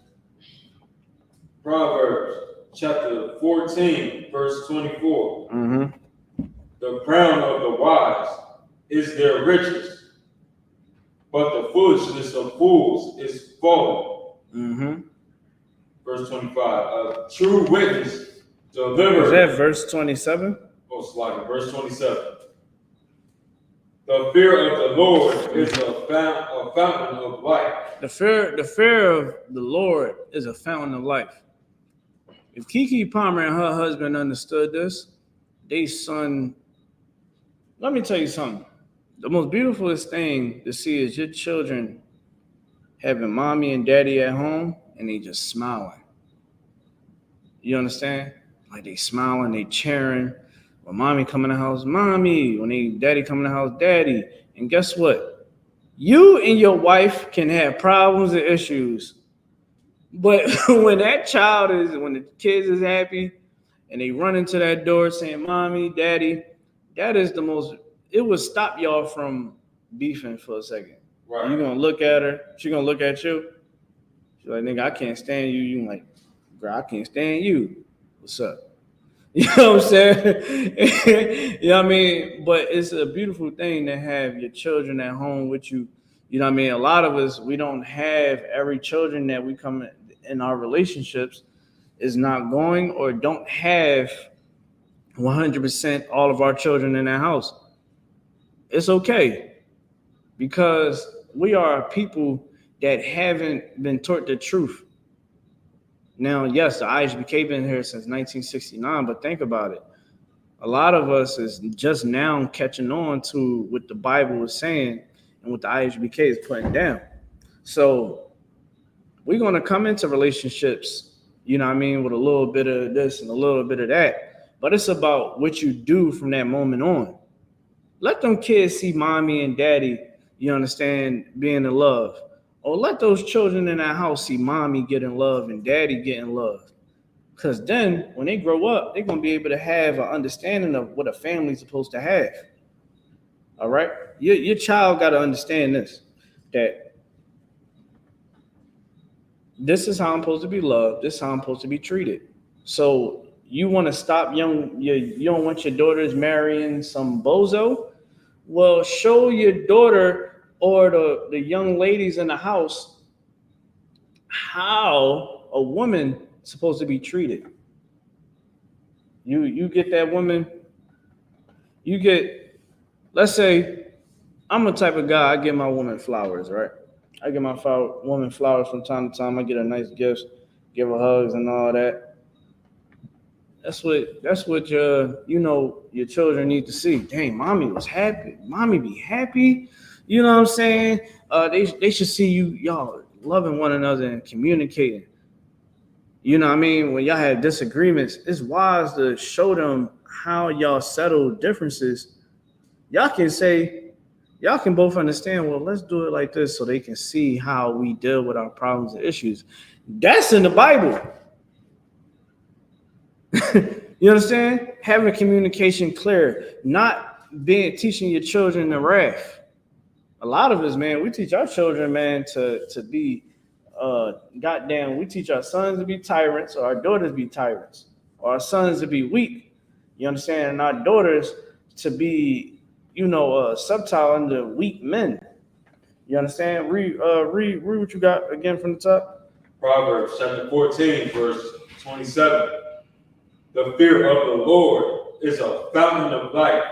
Proverbs chapter 14, verse 24. Mm-hmm. The crown of the wise is their riches, but the foolishness of fools is folly. Mm-hmm. Verse 25. A true witness delivers. Is that verse 27? Most likely, verse 27. The fear of the Lord is a fountain of life. The fear of the Lord is a fountain of life. If Keke Palmer and her husband understood this, let me tell you something. The most beautifulest thing to see is your children having mommy and daddy at home and they just smiling. You understand? Like they smiling, they cheering. When mommy come in the house, mommy. When they daddy come in the house, daddy. And guess what? You and your wife can have problems and issues. But when when the kids is happy and they run into that door saying, mommy, daddy, that is the most, it would stop y'all from beefing for a second. Right. You're going to look at her. She's going to look at you. She's like, nigga, I can't stand you. You like, bro, I can't stand you. What's up? You know what I'm saying? You know what I mean? But it's a beautiful thing to have your children at home with you. You know what I mean? A lot of us, we don't have every children that we come in our relationships is not going or don't have 100% all of our children in that house. It's okay because we are people that haven't been taught the truth. Now, yes, the ISBK been here since 1969, but think about it. A lot of us is just now catching on to what the Bible is saying and what the ISBK is putting down. So we're going to come into relationships, you know what I mean, with a little bit of this and a little bit of that. But it's about what you do from that moment on. Let them kids see mommy and daddy, you understand, being in love. Or let those children in that house see mommy getting love and daddy getting love. Because then when they grow up, they're going to be able to have an understanding of what a family's supposed to have. All right? Your child got to understand this, that this is how I'm supposed to be loved. This is how I'm supposed to be treated. So you want to stop you don't want your daughters marrying some bozo? Well, show your daughter or the young ladies in the house how a woman is supposed to be treated. You get that woman, let's say I'm a type of guy, I give my woman flowers, right? I give my woman flowers from time to time. I get her nice gifts, give her hugs and all that. That's what your children need to see. Dang, mommy was happy. Mommy be happy. You know what I'm saying? They should see y'all loving one another and communicating. You know what I mean? When y'all have disagreements, it's wise to show them how y'all settle differences. Y'all can both understand, well, let's do it like this so they can see how we deal with our problems and issues. That's in the Bible. You understand? Having communication clear, not teaching your children the wrath. A lot of us, man, we teach our children, man, to be goddamn. We teach our sons to be tyrants, or our daughters to be tyrants, or our sons to be weak. You understand? And our daughters to be, subtile under weak men. You understand? Read what you got again from the top. Proverbs chapter 14, verse 27. The fear of the Lord is a fountain of life.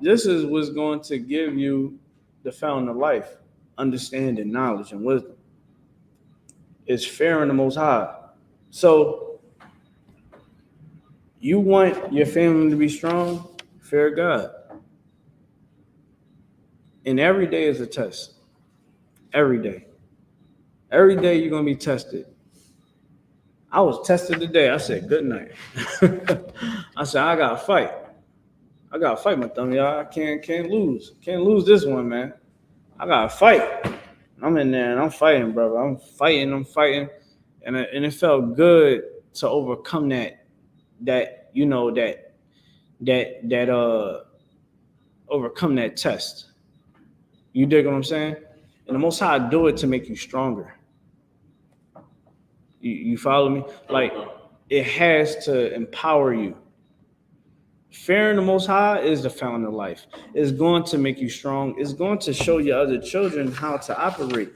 This is what's going to give you the fountain of life, understanding, knowledge, and wisdom. It's fearing the Most High. So you want your family to be strong? Fear God. And every day is a test. Every day. Every day you're going to be tested. I was tested today. I said, good night. I said, I got to fight. I got to fight, my thumb, y'all. I can't lose. Can't lose this one, man. I got to fight. I'm in there and I'm fighting, brother. I'm fighting. And it felt good to overcome overcome that test. You dig what I'm saying? And the Most High do it to make you stronger. You follow me? Like, it has to empower you. Fearing the Most High is the fountain of life. It's going to make you strong. It's going to show your other children how to operate.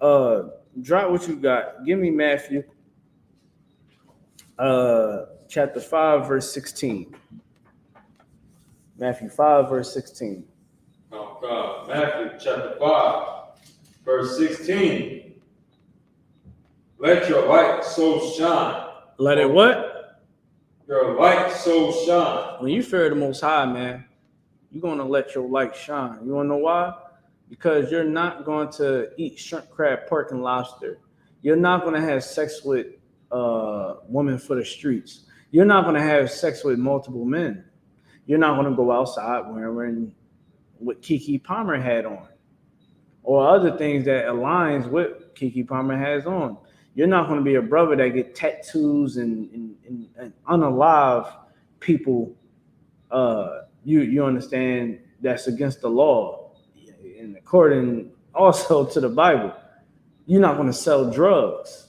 Drop what you got. Give me Matthew chapter 5, verse 16. Matthew 5, verse 16. Oh, God. Matthew chapter 5, verse 16. Let your light so shine. Let it what? Your light so shine. When you fear the Most High, man, You're going to let your light shine. You want to know why? Because you're not going to eat shrimp, crab, pork, and lobster. You're not going to have sex with women for the streets. You're not going to have sex with multiple men. You're not going to go outside wearing what Keke Palmer had on or other things that aligns with Keke Palmer has on. You're not going to be a brother that get tattoos and unalive people. You understand that's against the law, and according also to the Bible. You're not going to sell drugs.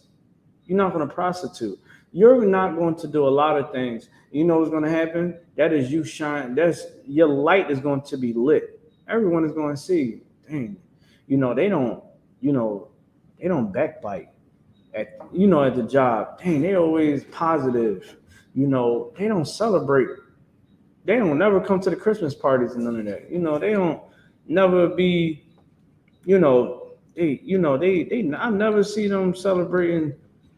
You're not going to prostitute. You're not going to do a lot of things. You know what's going to happen? That is you shine. That's your light is going to be lit. Everyone is going to see. Dang, they don't. They don't backbite at the job. Dang, they always positive. They don't celebrate. They don't never come to the Christmas parties and none of that. They don't never be. I never see them celebrating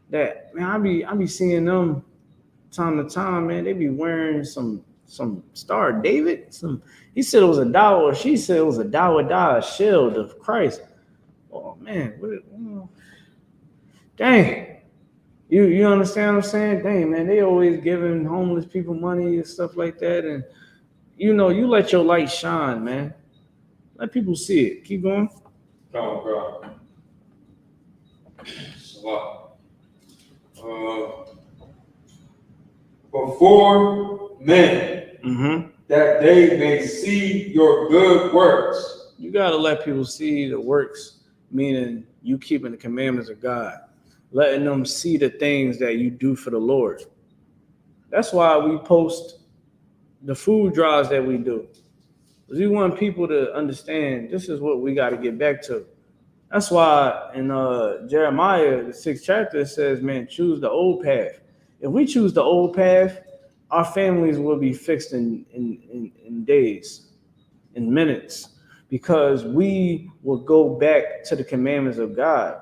that. Man, I be seeing them time to time, man. They be wearing some Star of David. He said it was a doll, or she said it was a a shield of Christ. Oh man, dang. You understand what I'm saying? Dang, man, they always giving homeless people money and stuff like that. And you let your light shine, man. Let people see it. Keep going. Bro. It's a lot. Before men, that they may see your good works. You got to let people see the works, meaning you keeping the commandments of God, letting them see the things that you do for the Lord. That's why we post the food drives that we do. We want people to understand this is what we got to get back to. That's why in Jeremiah, the 6th chapter, it says, man, choose the old path. If we choose the old path, our families will be fixed in days, in minutes, because we will go back to the commandments of God.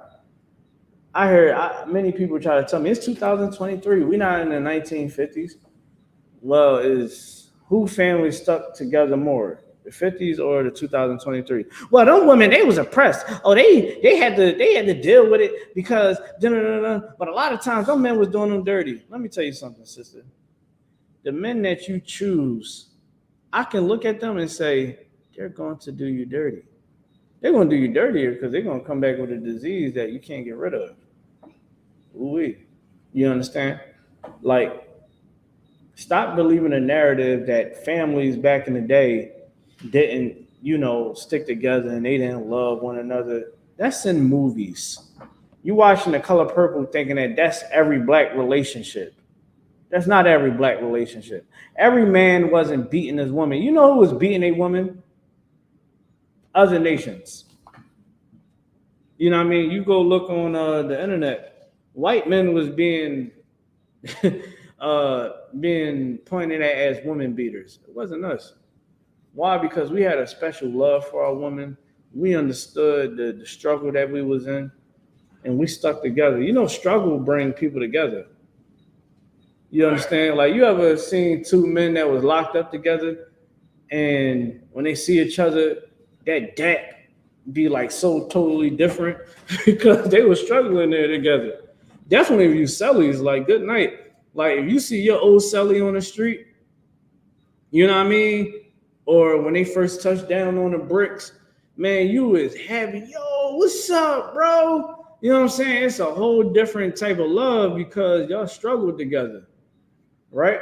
I heard many people try to tell me, it's 2023. We're not in the 1950s. Well, is who families stuck together more? The 50s or the 2023? Well, those women, they was oppressed. Oh, they had to deal with it because but a lot of times those men was doing them dirty. Let me tell you something, sister. The men that you choose, I can look at them and say, they're going to do you dirty. They're going to do you dirtier because they're going to come back with a disease that you can't get rid of. Ooh-wee. You understand? Like, stop believing the narrative that families back in the day didn't, stick together and they didn't love one another. That's in movies. You watching The Color Purple thinking that that's every black relationship. That's not every black relationship. Every man wasn't beating his woman. You know who was beating a woman? Other nations. You know what I mean? You go look on the internet. White men was being pointed at as women beaters. It wasn't us. Why? Because we had a special love for our women. We understood the struggle that we was in, and we stuck together. Struggle bring people together. You understand? Like, you ever seen two men that was locked up together, and when they see each other, that be like so totally different because they were struggling there together. Definitely if you cellies, like, good night. Like, if you see your old celly on the street, you know what I mean? Or when they first touched down on the bricks, man, you was happy. Yo, what's up, bro? You know what I'm saying? It's a whole different type of love because y'all struggled together, right?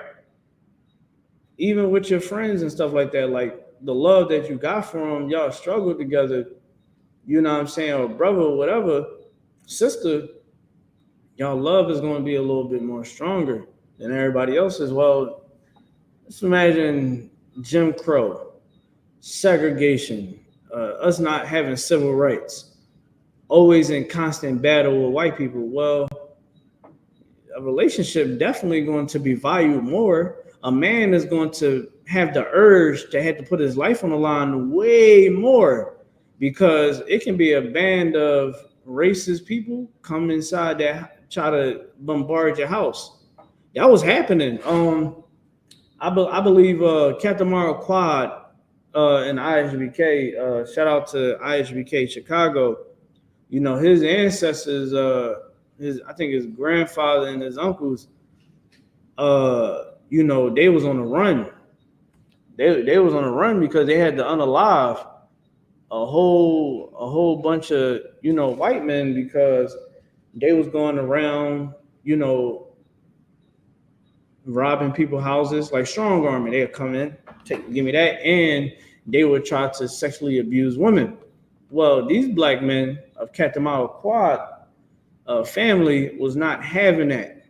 Even with your friends and stuff like that, like the love that you got from y'all struggled together, you know what I'm saying? Or brother or whatever, sister, y'all love is going to be a little bit more stronger than everybody else's. Well, let's imagine Jim Crow, segregation, us not having civil rights, always in constant battle with white people. Well, a relationship definitely going to be valued more. A man is going to have the urge to have to put his life on the line way more because it can be a band of racist people come inside that try to bombard your house. That was happening. I believe Captain Marvel Quad in ISBK. Shout out to ISBK Chicago. You know, his ancestors, I think his grandfather and his uncles, you know, they was on the run. They was on the run because they had to unalive a whole bunch of, you know, white men because they was going around, you know, robbing people's houses like strong army. They'd come in, give me that, and they would try to sexually abuse women. Well, these black men of Catamount Quad family was not having that.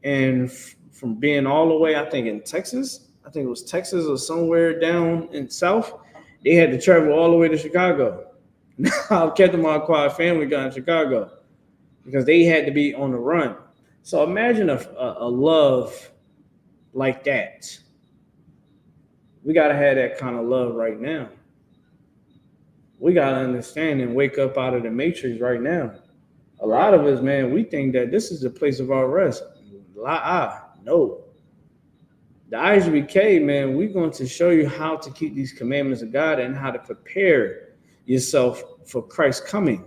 And from being all the way, I think in Texas, I think it was Texas or somewhere down in South, they had to travel all the way to Chicago. Now Catamount Quad family got in Chicago because they had to be on the run. So imagine a love like that. We got to have that kind of love right now. We got to understand and wake up out of the matrix right now. A lot of us, man, we think that this is the place of our rest. No. The ISBK, man, we're going to show you how to keep these commandments of God and how to prepare yourself for Christ's coming.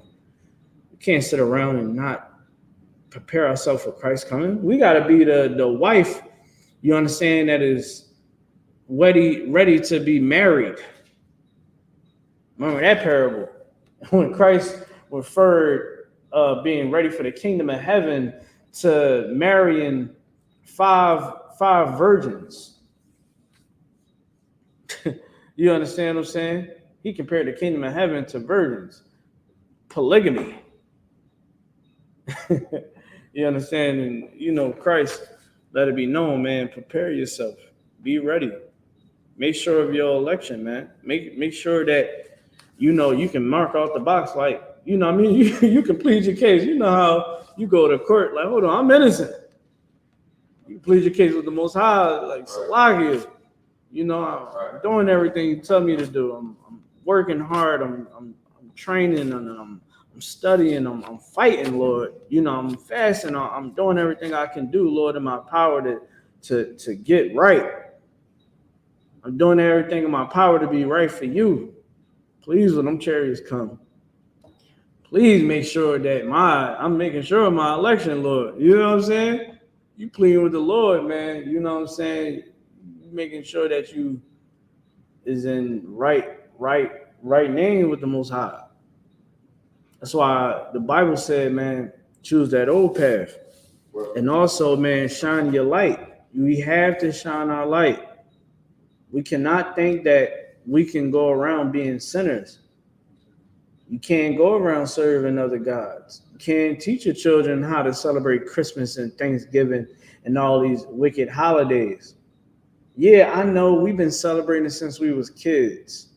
We can't sit around and not prepare ourselves for Christ's coming. We got to be the wife, you understand, that is ready to be married. Remember that parable when Christ referred being ready for the kingdom of heaven to marrying five virgins. You understand what I'm saying? He compared the kingdom of heaven to virgins. Polygamy. You understand? And you know, Christ, let it be known, man. Prepare yourself. Be ready. Make sure of your election, man. Make sure that you know you can mark out the box, like, you know what I mean? You can plead your case. You know how you go to court, like, hold on, I'm innocent. You plead your case with the Most High, like Salakia. You know, I'm doing everything you tell me to do. I'm working hard. I'm training, and I'm studying. I'm fighting, Lord. You know, I'm fasting. I'm doing everything I can do, Lord, in my power to get right. I'm doing everything in my power to be right for you. Please, when them chariots come, please make sure that I'm making sure my election, Lord. You know what I'm saying? You pleading with the Lord, man. You know what I'm saying? Making sure that you is in right name with the Most High. That's why the Bible said, man, choose that old path. And also, man, shine your light. We have to shine our light. We cannot think that we can go around being sinners. You can't go around serving other gods. You can't teach your children how to celebrate Christmas and Thanksgiving and all these wicked holidays. Yeah, I know we've been celebrating since we was kids.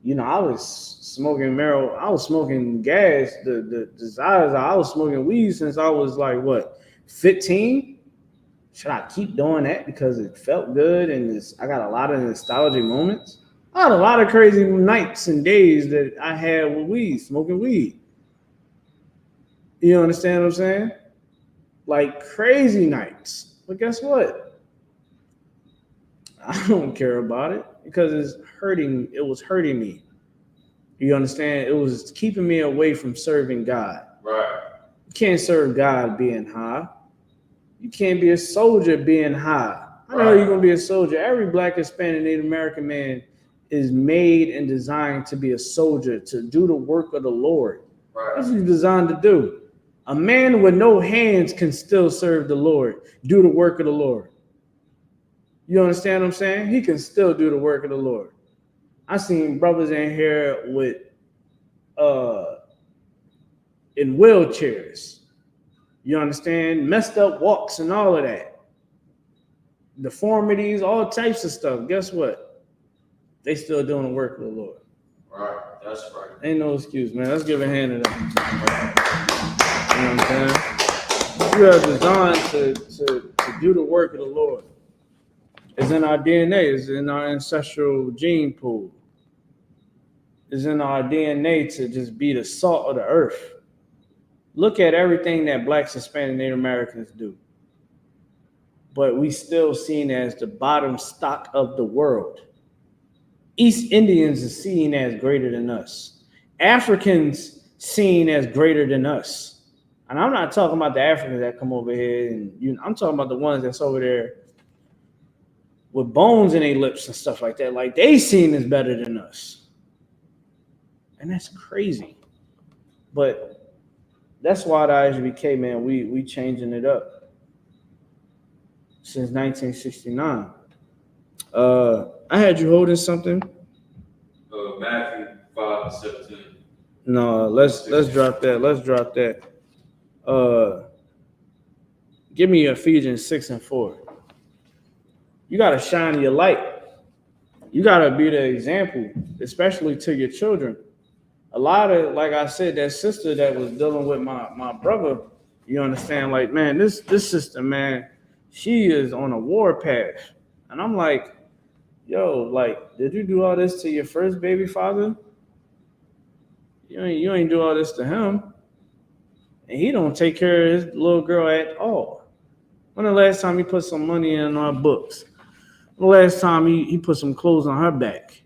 You know, I was smoking marijuana. I was smoking gas. The desires. I was smoking weed since I was like, what, 15? Should I keep doing that because it felt good and I got a lot of nostalgic moments? I had a lot of crazy nights and days that I had with weed, smoking weed. You understand what I'm saying? Like crazy nights. But guess what? I don't care about it because it was hurting me. You understand? It was keeping me away from serving God. Right. You can't serve God being high. You can't be a soldier being high. How the hell are you going to be a soldier? Every Black, Hispanic, Native American man is made and designed to be a soldier, to do the work of the Lord. Right. That's what he's designed to do. A man with no hands can still serve the Lord, do the work of the Lord. You understand what I'm saying? He can still do the work of the Lord. I seen brothers in here with in wheelchairs. You understand? Messed up walks and all of that. Deformities, all types of stuff. Guess what? They still doing the work of the Lord. Right. That's right. Ain't no excuse, man. Let's give a hand to them. You know what I'm saying? We are designed to do the work of the Lord. It's in our DNA. It's in our ancestral gene pool. It's in our DNA to just be the salt of the earth. Look at everything that Blacks, Hispanic, Native Americans do. But we still seen as the bottom stock of the world. East Indians is seen as greater than us. Africans seen as greater than us. And I'm not talking about the Africans that come over here, and I'm talking about the ones that's over there with bones in their lips and stuff like that. Like they seen as better than us, and that's crazy. But that's why the ISBK, man, we changing it up since 1969. I had you holding something. Matthew 5:17. No, let's drop that. Let's drop that. Give me Ephesians 6:4. You gotta shine your light. You gotta be the example, especially to your children. A lot of, like I said, that sister that was dealing with my brother, you understand, like, man, this sister, man, she is on a war path. And I'm like, yo, like, did you do all this to your first baby father? You ain't do all this to him. And he don't take care of his little girl at all. When the last time he put some money in our books? The last time he put some clothes on her back?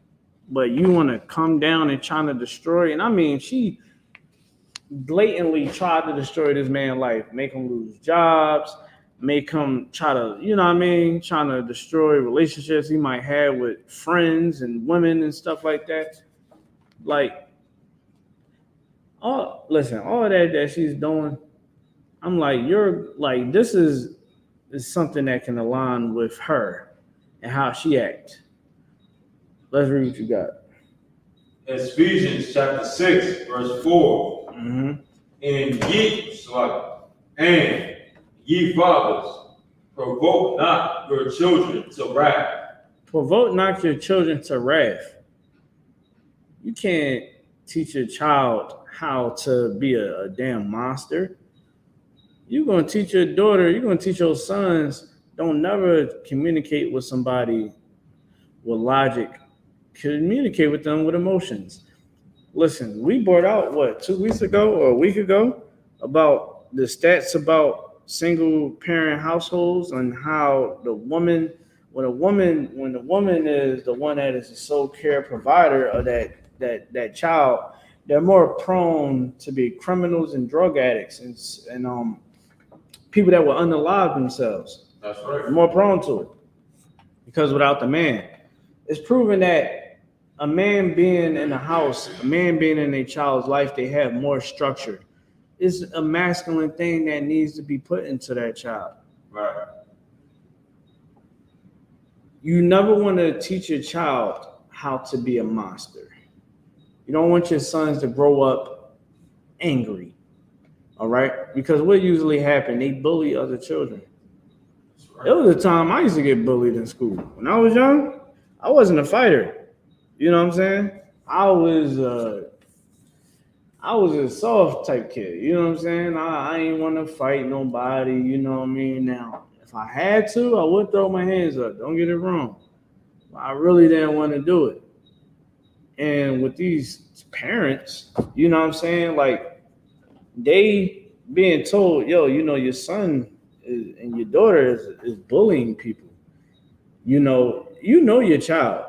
But you want to come down and trying to destroy, and I mean, she blatantly tried to destroy this man's life, make him lose jobs, make him try to, you know what I mean, trying to destroy relationships he might have with friends and women and stuff like that. Like, all that she's doing, I'm like, you're like, this is something that can align with her and how she acts. Let's read what you got. Ephesians chapter 6, verse 4. Mm-hmm. And ye fathers, provoke not your children to wrath. Provoke not your children to wrath. You can't teach your child how to be a damn monster. You're going to teach your daughter, you're going to teach your sons, don't never communicate with somebody with logic. Communicate with them with emotions. Listen, we brought out 2 weeks ago or a week ago about the stats about single parent households and how when the woman is the one that is the sole care provider of that child, they're more prone to be criminals and drug addicts and people that will unalive themselves. That's right. They're more prone to it because without the man, it's proven that a man being in a house, a man being in a child's life, they have more structure. It's a masculine thing that needs to be put into that child. Right. You never want to teach your child how to be a monster. You don't want your sons to grow up angry. All right? Because what usually happens, they bully other children. Right. There was a time I used to get bullied in school. When I was young, I wasn't a fighter. You know what I'm saying? I was a soft type kid. You know what I'm saying? I ain't want to fight nobody. You know what I mean? Now, if I had to, I would throw my hands up. Don't get it wrong. But I really didn't want to do it. And with these parents, you know what I'm saying? Like, they being told, yo, you know, your son and your daughter is bullying people. You know your child.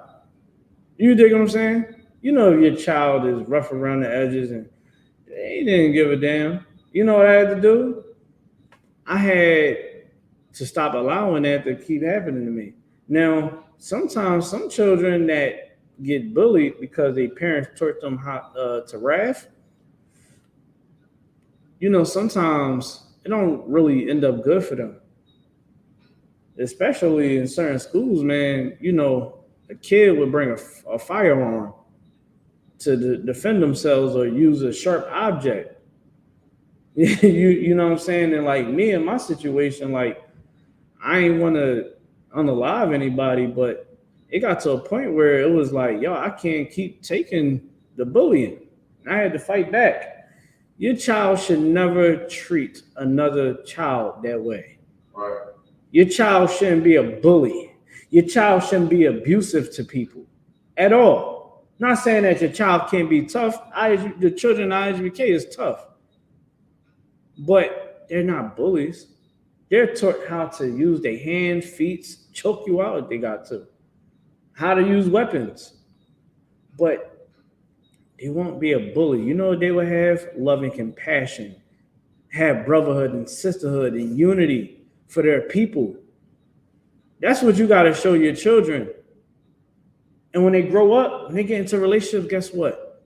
You dig what I'm saying? You know if your child is rough around the edges and they didn't give a damn. You know what I had to do? I had to stop allowing that to keep happening to me. Now, sometimes some children that get bullied because their parents taught them how to wrath, you know, sometimes it don't really end up good for them. Especially in certain schools, man, you know, a kid would bring a firearm to defend themselves or use a sharp object. you know what I'm saying? And like me in my situation, like I ain't want to unalive anybody, but it got to a point where it was like, yo, I can't keep taking the bullying. I had to fight back. Your child should never treat another child that way. Right. Your child shouldn't be a bully. Your child shouldn't be abusive to people at all. Not saying that your child can't be tough. The children in ISBK is tough. But they're not bullies. They're taught how to use their hands, feet, choke you out if they got to. How to use weapons. but they won't be a bully. You know what they will have? Love and compassion, have brotherhood and sisterhood and unity for their people. That's what you got to show your children. And when they grow up, when they get into relationships, guess what?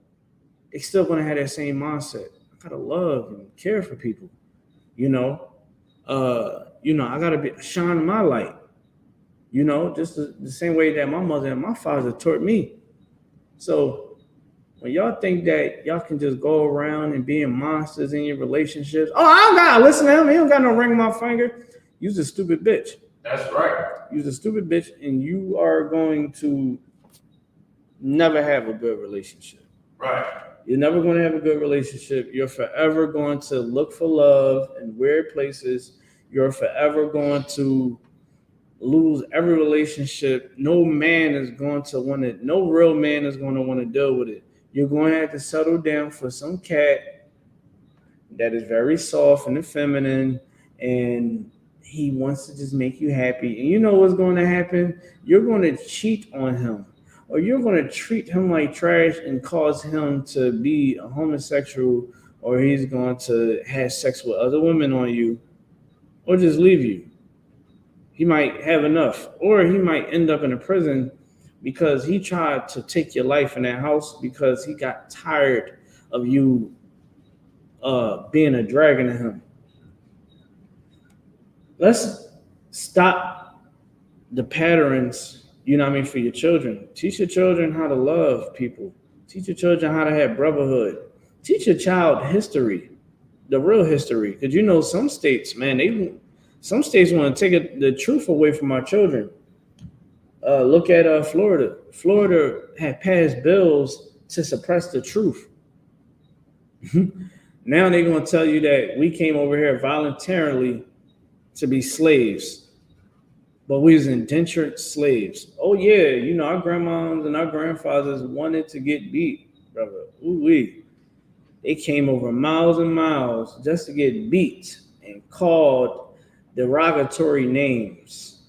They still gonna have that same mindset. I gotta love and care for people. I gotta shine my light. Just the same way that my mother and my father taught me. So when y'all think that y'all can just go around and being monsters in your relationships, I don't gotta listen to him. He don't got no ring on my finger. You's a stupid bitch. That's right. You's a stupid bitch, and you are going to never have a good relationship. Right. You're never going to have a good relationship. You're forever going to look for love in weird places. You're forever going to lose every relationship. No man is going to want it. No real man is going to want to deal with it. You're going to have to settle down for some cat that is very soft and feminine, and he wants to just make you happy. And you know what's going to happen? You're going to cheat on him, or you're going to treat him like trash and cause him to be a homosexual, or he's going to have sex with other women on you, or just leave you. He might have enough, or he might end up in a prison because he tried to take your life in that house because he got tired of you being a dragon to him. Let's stop the patterns, for your children. Teach your children how to love people. Teach your children how to have brotherhood. Teach your child history, the real history. Because some states, man, some states want to take the truth away from our children. Look at Florida. Florida had passed bills to suppress the truth. Now they're going to tell you that we came over here voluntarily to be slaves, but we was indentured slaves. Oh yeah, our grandmoms and our grandfathers wanted to get beat, brother. Ooh-wee. They came over miles and miles just to get beat and called derogatory names.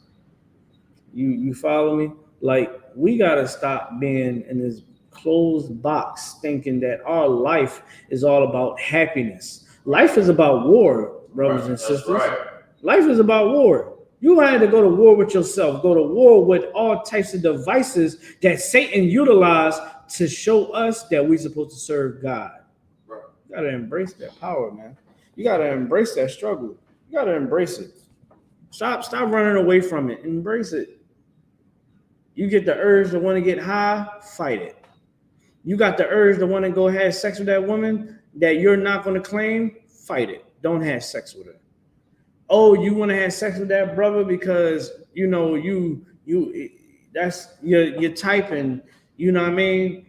You follow me? Like, we gotta stop being in this closed box thinking that our life is all about happiness. Life is about war, brothers and sisters. Right. Life is about war. You had to go to war with yourself, go to war with all types of devices that Satan utilized to show us that we're supposed to serve God. Right. You got to embrace that power, man. You got to embrace that struggle. You got to embrace it. Stop running away from it. Embrace it. You get the urge to want to get high, fight it. You got the urge to want to go have sex with that woman that you're not going to claim, fight it. Don't have sex with her. Oh, you want to have sex with that brother because you that's your type, and you know what I mean?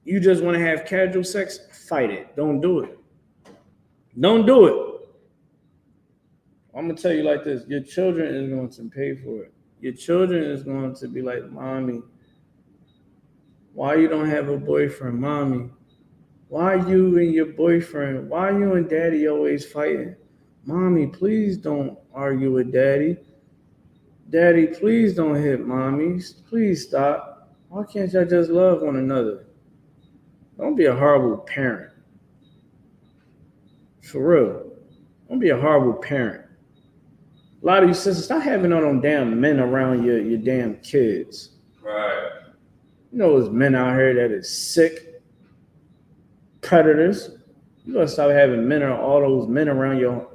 You just want to have casual sex, fight it. Don't do it. Don't do it. I'm gonna tell you like this: your children is going to pay for it. Your children is going to be like, "Mommy, why you don't have a boyfriend? Mommy, why you and your boyfriend? Why you and daddy always fighting? Mommy, please don't argue with daddy. Daddy, please don't hit mommy. Please stop. Why can't y'all just love one another? Don't be a horrible parent. For real. Don't be a horrible parent. A lot of you sisters, stop having all them damn men around your damn kids. Right. There's men out here that is sick, predators. You gotta stop having all those men around you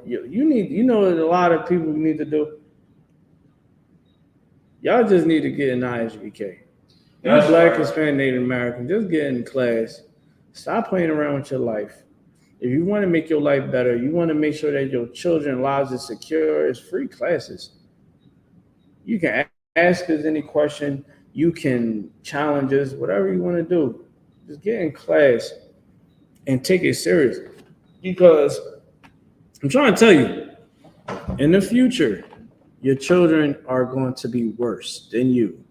need, what a lot of people need to do? Y'all just need to get an ISUK. You're Black, Hispanic, Native American, just get in class. Stop playing around with your life. If you want to make your life better, you want to make sure that your children's lives are secure, it's free classes. You can ask us any question. You can challenge us, whatever you want to do. Just get in class and take it serious, because I'm trying to tell you, in the future, your children are going to be worse than you.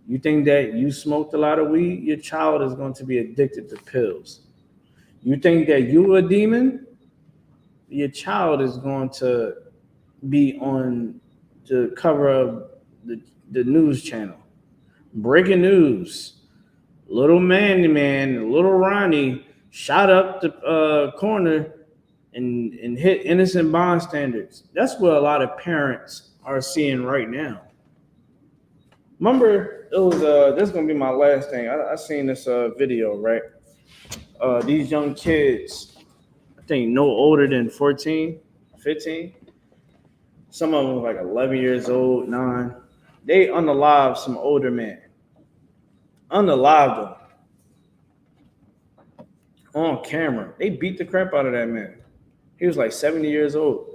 You think that you smoked a lot of weed, your child is going to be addicted to pills. You think that you're a demon, your child is going to be on the cover of the news channel. Breaking news. little man, little Ronnie shot up the corner and hit innocent bystanders. That's what a lot of parents are seeing right now. Remember, it was this is gonna be my last thing. I seen this video, right? These young kids, I think no older than 14, 15. Some of them were like 11 years old, 9. They unalived some older man. Unalived them on camera. They beat the crap out of that man. He was like 70 years old.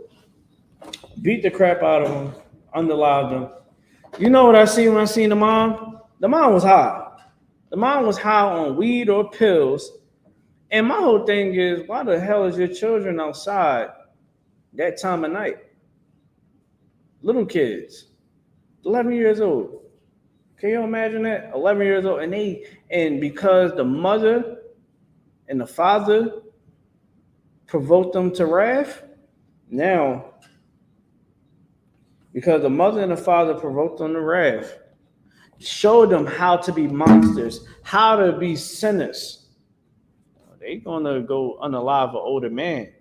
Beat the crap out of him, unalived him. You know what I seen when I seen the mom? The mom was high. The mom was high on weed or pills. And my whole thing is, why the hell is your children outside that time of night? Little kids, 11 years old. Can you imagine that? 11 years old. And because the mother and the father provoked them to wrath, now, because the mother and the father provoked them to wrath, showed them how to be monsters, how to be sinners. They gonna go unalive an older man.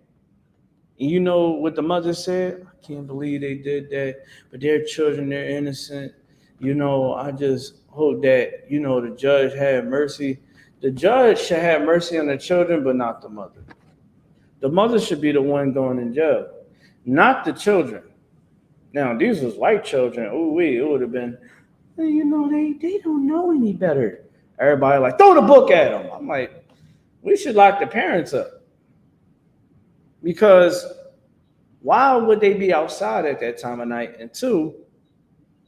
And you know what the mother said? I can't believe they did that, but their children, they're innocent. You know, I just hope that, you know, the judge had mercy. The judge should have mercy on the children, but not the mother. The mother should be the one going in jail, not the children. Now, these was white children. It would have been, you know, they don't know any better. Everybody like, throw the book at them. I'm like, we should lock the parents up. Because why would they be outside at that time of night? And two,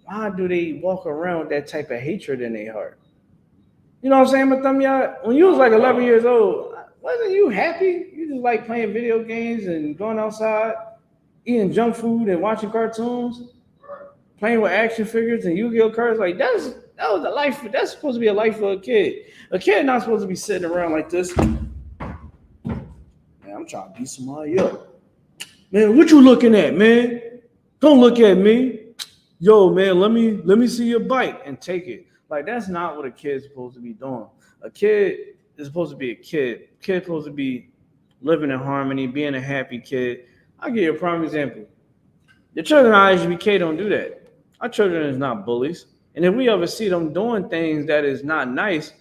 why do they walk around with that type of hatred in their heart? You know what I'm saying, Matamya? When you was like 11 years old, wasn't you happy? You just like playing video games and going outside, eating junk food and watching cartoons, playing with action figures and Yu-Gi-Oh cards. Like that was a life. That's supposed to be a life for a kid. A kid not supposed to be sitting around like this. I'm trying to beat somebody up. Man, what you looking at, man? Don't look at me. Yo, man, let me see your bike and take it. Like, that's not what a kid's supposed to be doing. A kid is supposed to be a kid. A kid's supposed to be living in harmony, being a happy kid. I'll give you a prime example. The children at ISUPK don't do that. Our children is not bullies. And if we ever see them doing things that is not nice,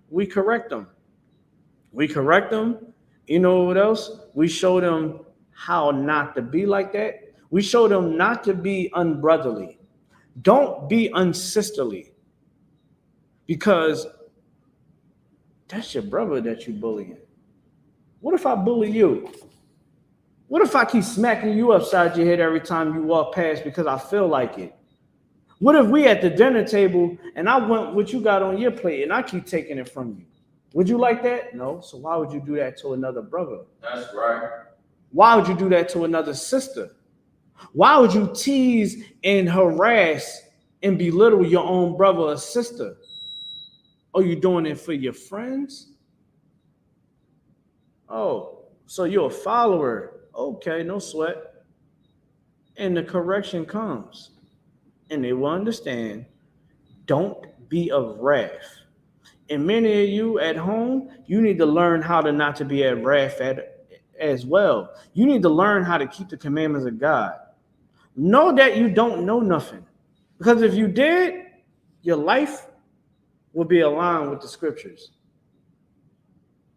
we correct them. You know what else? We show them how not to be like that. We show them not to be unbrotherly. Don't be unsisterly. Because that's your brother that you bullying. What if I bully you? What if I keep smacking you upside your head every time you walk past because I feel like it? What if we at the dinner table and I want what you got on your plate and I keep taking it from you? Would you like that? No. So why would you do that to another brother? That's right. Why would you do that to another sister? Why would you tease and harass and belittle your own brother or sister? Are you doing it for your friends? Oh, so you're a follower. Okay, no sweat. And the correction comes. And they will understand, don't be of wrath. And many of you at home, you need to learn how to not to be at wrath as well. You need to learn how to keep the commandments of God. Know that you don't know nothing. Because if you did, your life would be aligned with the scriptures.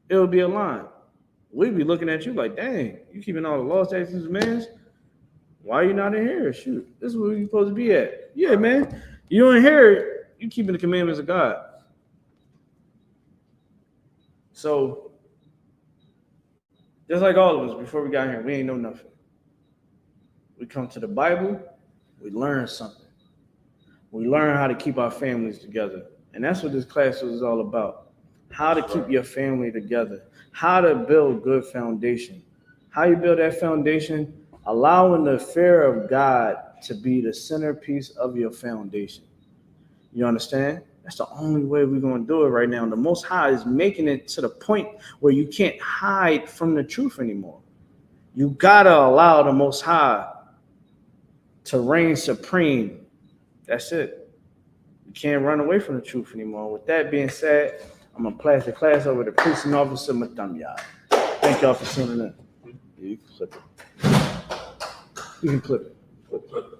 It would be aligned. We'd be looking at you like, dang, you keeping all the laws, statutes, and commands? Why are you not in here? Shoot, this is where you're supposed to be at. Yeah, man. You in here, you keeping the commandments of God. So, just like all of us, before we got here, we ain't know nothing. We come to the Bible, we learn something. We learn how to keep our families together. And that's what this class was all about. How to keep your family together. How to build good foundation. How you build that foundation? Allowing the fear of God to be the centerpiece of your foundation. You understand? That's the only way we're going to do it right now. The Most High is making it to the point where you can't hide from the truth anymore. You got to allow the Most High to reign supreme. That's it. You can't run away from the truth anymore. With that being said, I'm gonna pass the class over to Precinct Officer Matamya. Thank y'all for tuning in. You can clip it. You can clip it.